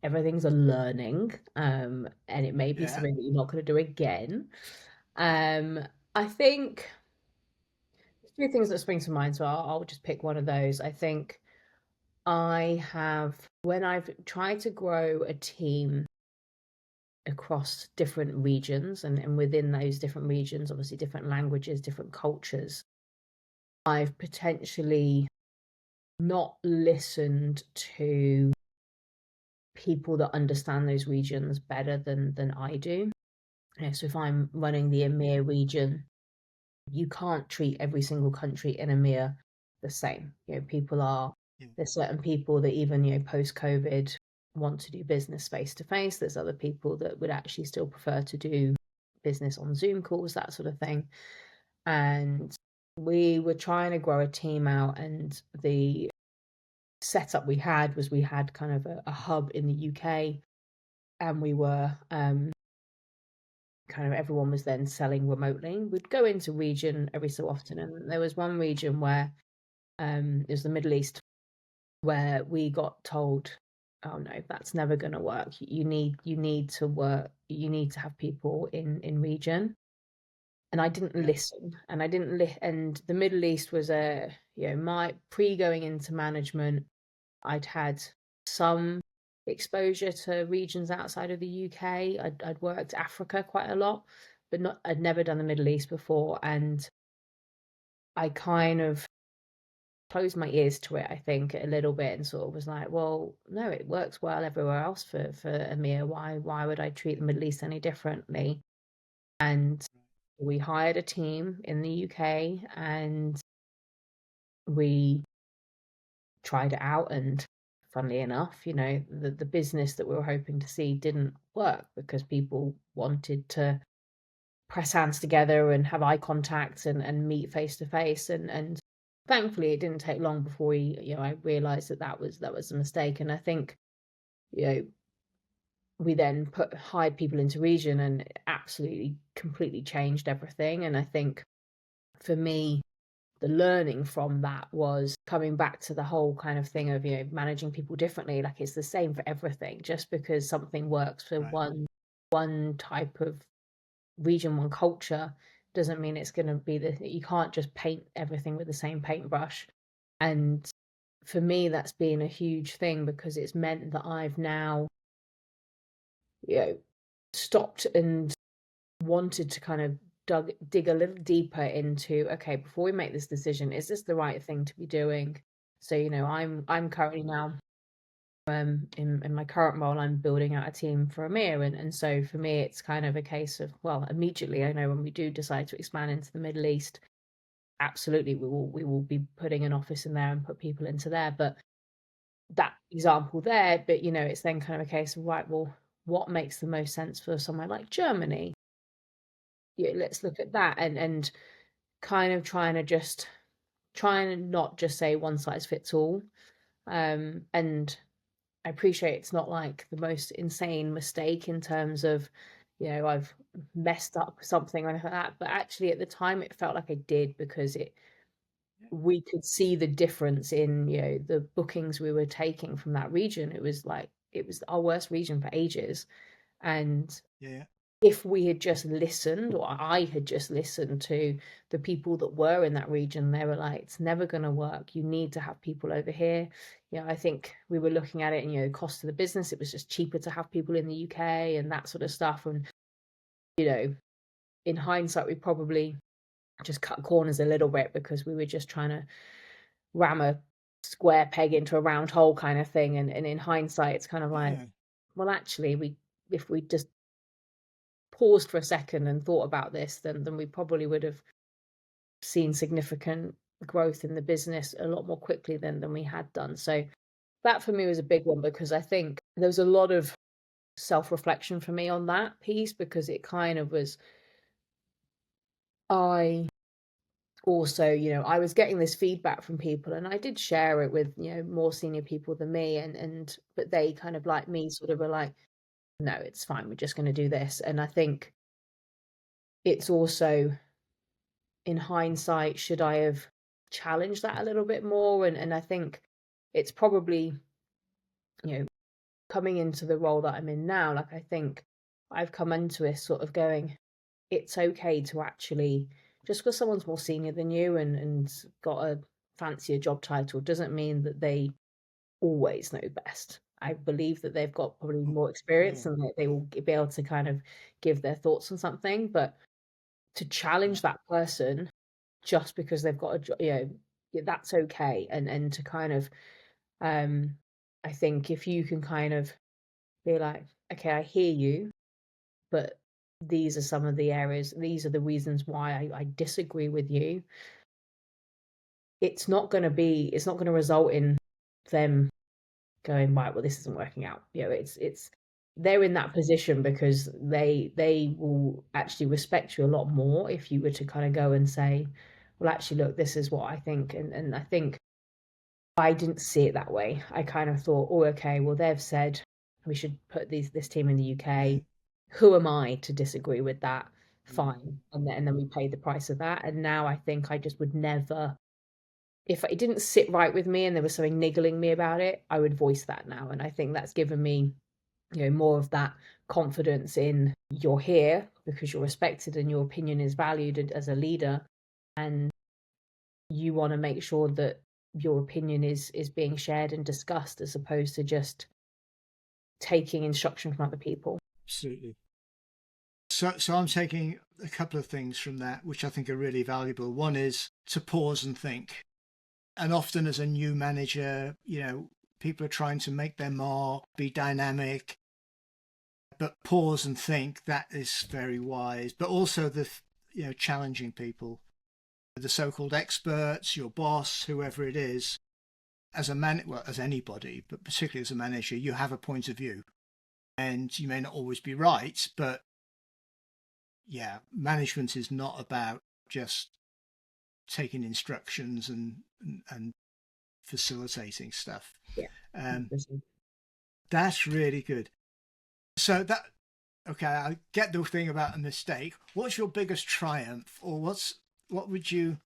everything's a learning. And it may be Yeah, something that you're not going to do again. Um, I think a few things that spring to mind, so I'll just pick one of those. I think when I've tried to grow a team across different regions, and within those different regions, obviously different languages, different cultures, I've potentially not listened to people that understand those regions better than I do. So if I'm running the EMEA region, you can't treat every single country in EMEA the same. yeah, There's certain people that even, post COVID want to do business face to face. There's other people that would actually still prefer to do business on Zoom calls, that sort of thing. And we were trying to grow a team out, and the setup we had kind of a hub in the UK, and we were kind of everyone was then selling remotely. We'd go into region every so often, and there was one region where it was the Middle East, where we got told, oh no, that's never going to work. You need to work, you need to have people in region. And I didn't yeah, listen, and I didn't and the Middle East was my pre going into management, I'd had some exposure to regions outside of the UK. I'd worked Africa quite a lot, but I'd never done the Middle East before, and I kind of closed my ears to it, I think, a little bit, and sort of was like, well, no, it works well everywhere else for EMEA. Why would I treat the Middle East any differently? And we hired a team in the UK, and we tried it out, and funnily enough, the business that we were hoping to see didn't work, because people wanted to press hands together and have eye contact and meet face to face, and thankfully it didn't take long before I realized that was a mistake. And I think you know we then hired people into region, and it absolutely completely changed everything. And I think for me, the learning from that was coming back to the whole kind of thing of, managing people differently. Like, it's the same for everything. Just because something works for Right. one type of region, one culture, doesn't mean it's going to be you can't just paint everything with the same paintbrush. And for me, that's been a huge thing, because it's meant that I've now, stopped and wanted to kind of dig a little deeper into, okay, before we make this decision, is this the right thing to be doing? So, I'm currently now, in my current role, I'm building out a team for EMEA, and so for me, it's kind of a case of, well, immediately I know when we do decide to expand into the Middle East, absolutely we will be putting an office in there and put people into there. But that example there, but it's then kind of a case of, right, well, what makes the most sense for somewhere like Germany? Yeah, let's look at that, and kind of trying to not just say one size fits all. And I appreciate it's not like the most insane mistake in terms of, I've messed up something or anything like that, but actually at the time it felt like I did, because we could see the difference in, the bookings we were taking from that region. It was like, it was our worst region for ages. And Yeah. if we had just listened, or I had just listened to the people that were in that region, they were like, it's never going to work. You need to have people over here. I think we were looking at it and, the cost of the business, it was just cheaper to have people in the UK and that sort of stuff. And, in hindsight, we probably just cut corners a little bit, because we were just trying to ram a square peg into a round hole kind of thing. And in hindsight, it's kind of like, Yeah. well, actually, if we just paused for a second and thought about this, then we probably would have seen significant growth in the business a lot more quickly than we had done. So that for me was a big one, because I think there was a lot of self-reflection for me on that piece, because it kind of was, I also, I was getting this feedback from people, and I did share it with, more senior people than me, and but they kind of, like me, sort of were like, no, it's fine, we're just going to do this. And I think it's also, in hindsight, should I have challenged that a little bit more? And I think it's probably, you know, coming into the role that I'm in now, like, I think I've come into it sort of going, it's okay to actually, just because someone's more senior than you and got a fancier job title, doesn't mean that they always know best. I believe that they've got probably more experience, Yeah. and that they will be able to kind of give their thoughts on something. But to Yeah. challenge that person just because they've got a job, yeah, that's okay. And to kind of, um, I think if you can kind of be like, okay, I hear you, but these are some of the areas, these are the reasons why I disagree with you. It's not going to result in them going, right, well, this isn't working out. It's they're in that position because they will actually respect you a lot more if you were to kind of go and say, well, actually, look, this is what I think. And I think I didn't see it that way. I kind of thought, oh, okay, well, they've said we should put this team in the Yeah. UK. Who am I to disagree with that? Yeah. Fine. And then we paid the price of that. And now I think I just would never, if it didn't sit right with me and there was something niggling me about it, I would voice that now. And I think that's given me, more of that confidence in, you're here because you're respected and your opinion is valued as a leader, and you want to make sure that your opinion is being shared and discussed, as opposed to just taking instruction from other people. Absolutely. So I'm taking a couple of things from that, which I think are really valuable. One is to pause and think. And often as a new manager, people are trying to make their mark, be dynamic, but pause and think, that is very wise. But also challenging people, the so-called experts, your boss, whoever it is, as anybody, but particularly as a manager, you have a point of view, and you may not always be right, but yeah, management is not about just taking instructions and facilitating stuff. Yeah. Um, that's really good. So okay, I get the thing about a mistake. What's your biggest triumph, or what would you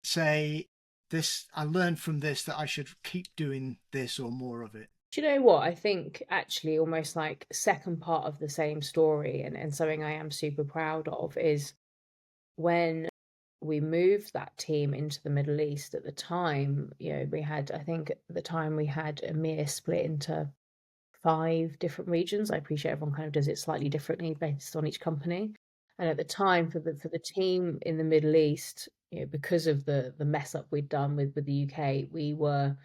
say, this, I learned from this that I should keep doing this or more of it? Do you know what? I think actually almost like second part of the same story, and something I am super proud of is when we moved that team into the Middle East at the time, we had, I think at the time we had EMEA split into 5 different regions. I appreciate everyone kind of does it slightly differently based on each company. And at the time for the team in the Middle East, because of the mess up we'd done with the UK, we were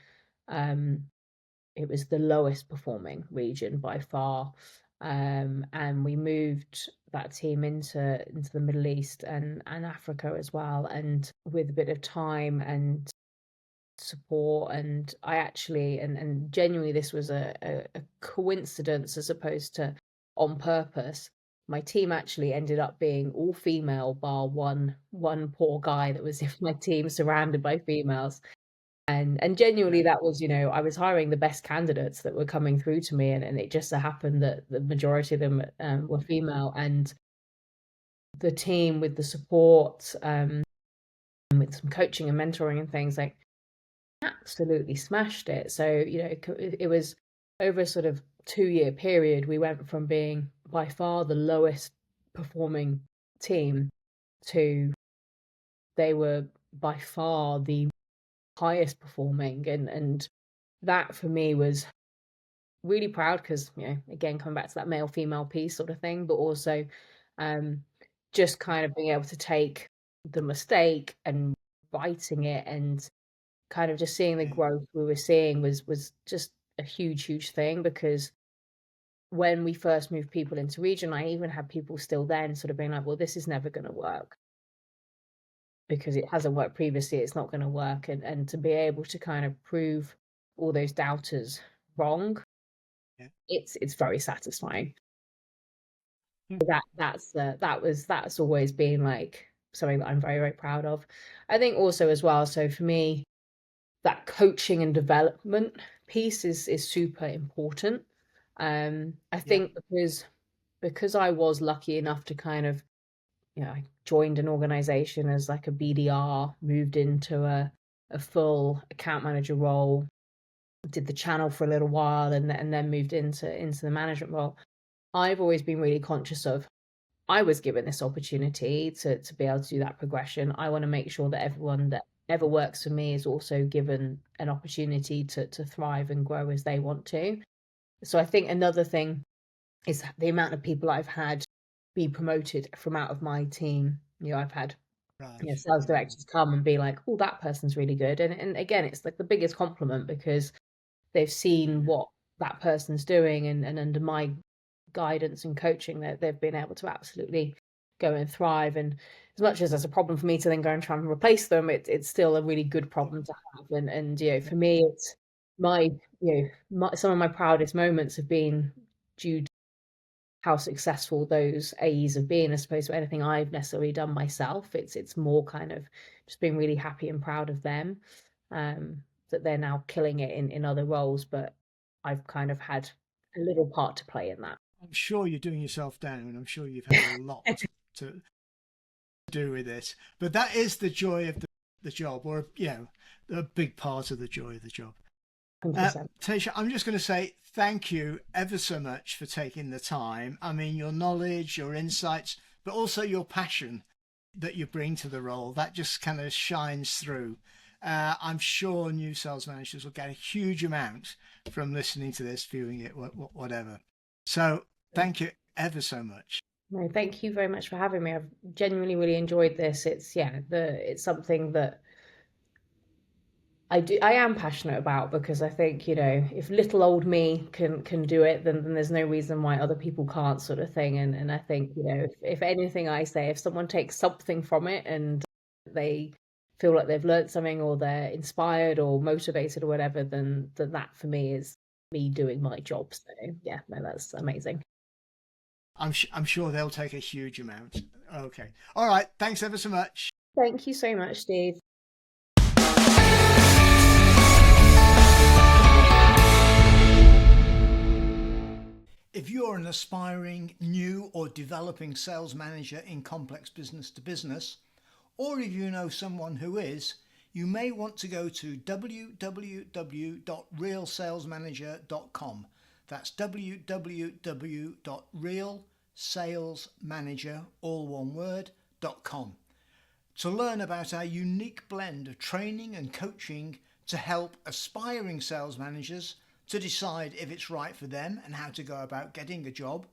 it was the lowest performing region by far. And we moved that team into the Middle East and Africa as well. And with a bit of time and support, and I actually and genuinely this was a coincidence as opposed to on purpose. My team actually ended up being all female bar one poor guy that was in my team surrounded by females. And genuinely that was, I was hiring the best candidates that were coming through to me, and it just so happened that the majority of them were female. And the team with the support, with some coaching and mentoring and things, like absolutely smashed it. So, it was over a sort of 2-year period, we went from being by far the lowest performing team to they were by far the highest performing. And that for me was really proud because, again, coming back to that male female piece sort of thing, but also just kind of being able to take the mistake and writing it and kind of just seeing the growth we were seeing was just a huge thing. Because when we first moved people into region, I even had people still then sort of being like, well, this is never going to work because it hasn't worked previously, it's not going to work. And to be able to kind of prove all those doubters wrong, it's very satisfying. That's always been like something that I'm very proud of. I think also as well, so for me, that coaching and development piece is super important. I think because I was lucky enough to kind of, I joined an organization as like a BDR, moved into a full account manager role, did the channel for a little while, and then moved into the management role. I've always been really conscious of, I was given this opportunity to be able to do that progression. I want to make sure that everyone that ever works for me is also given an opportunity to thrive and grow as they want to. So I think another thing is the amount of people I've had be promoted from out of my team. I've had sales directors come and be like, oh, that person's really good. And again, it's like the biggest compliment because they've seen what that person's doing, and under my guidance and coaching that they've been able to absolutely go and thrive. And as much as there's a problem for me to then go and try and replace them, it's still a really good problem to have. And for me, it's some of my proudest moments have been due to how successful those AEs have been, as opposed to anything I've necessarily done myself. It's more kind of just being really happy and proud of them, that they're now killing it in other roles, but I've kind of had a little part to play in that. I'm sure you're doing yourself down. I'm sure you've had a lot to do with it, but that is the joy of the job, or a big part of the joy of the job. Teja, I'm just going to say thank you ever so much for taking the time. I mean, your knowledge, your insights, but also your passion that you bring to the role, that just kind of shines through. I'm sure new sales managers will get a huge amount from listening to this, viewing it, whatever. So thank you ever so much. No, thank you very much for having me. I've genuinely really enjoyed this. It's something that I am passionate about, because I think, if little old me can do it, then there's no reason why other people can't, sort of thing. And I think, if anything I say, if someone takes something from it and they feel like they've learned something, or they're inspired or motivated or whatever, then that for me is me doing my job. So that's amazing. I'm sure they'll take a huge amount. Okay. All right. Thanks ever so much. Thank you so much, Steve. If you're an aspiring new or developing sales manager in complex business to business, or if you know someone who is, you may want to go to www.realsalesmanager.com. That's www.realsalesmanager, all one word, .com, to learn about our unique blend of training and coaching to help aspiring sales managers to decide if it's right for them and how to go about getting a job,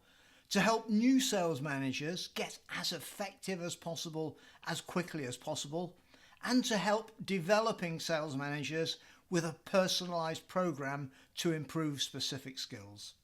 to help new sales managers get as effective as possible, as quickly as possible, and to help developing sales managers with a personalised program to improve specific skills.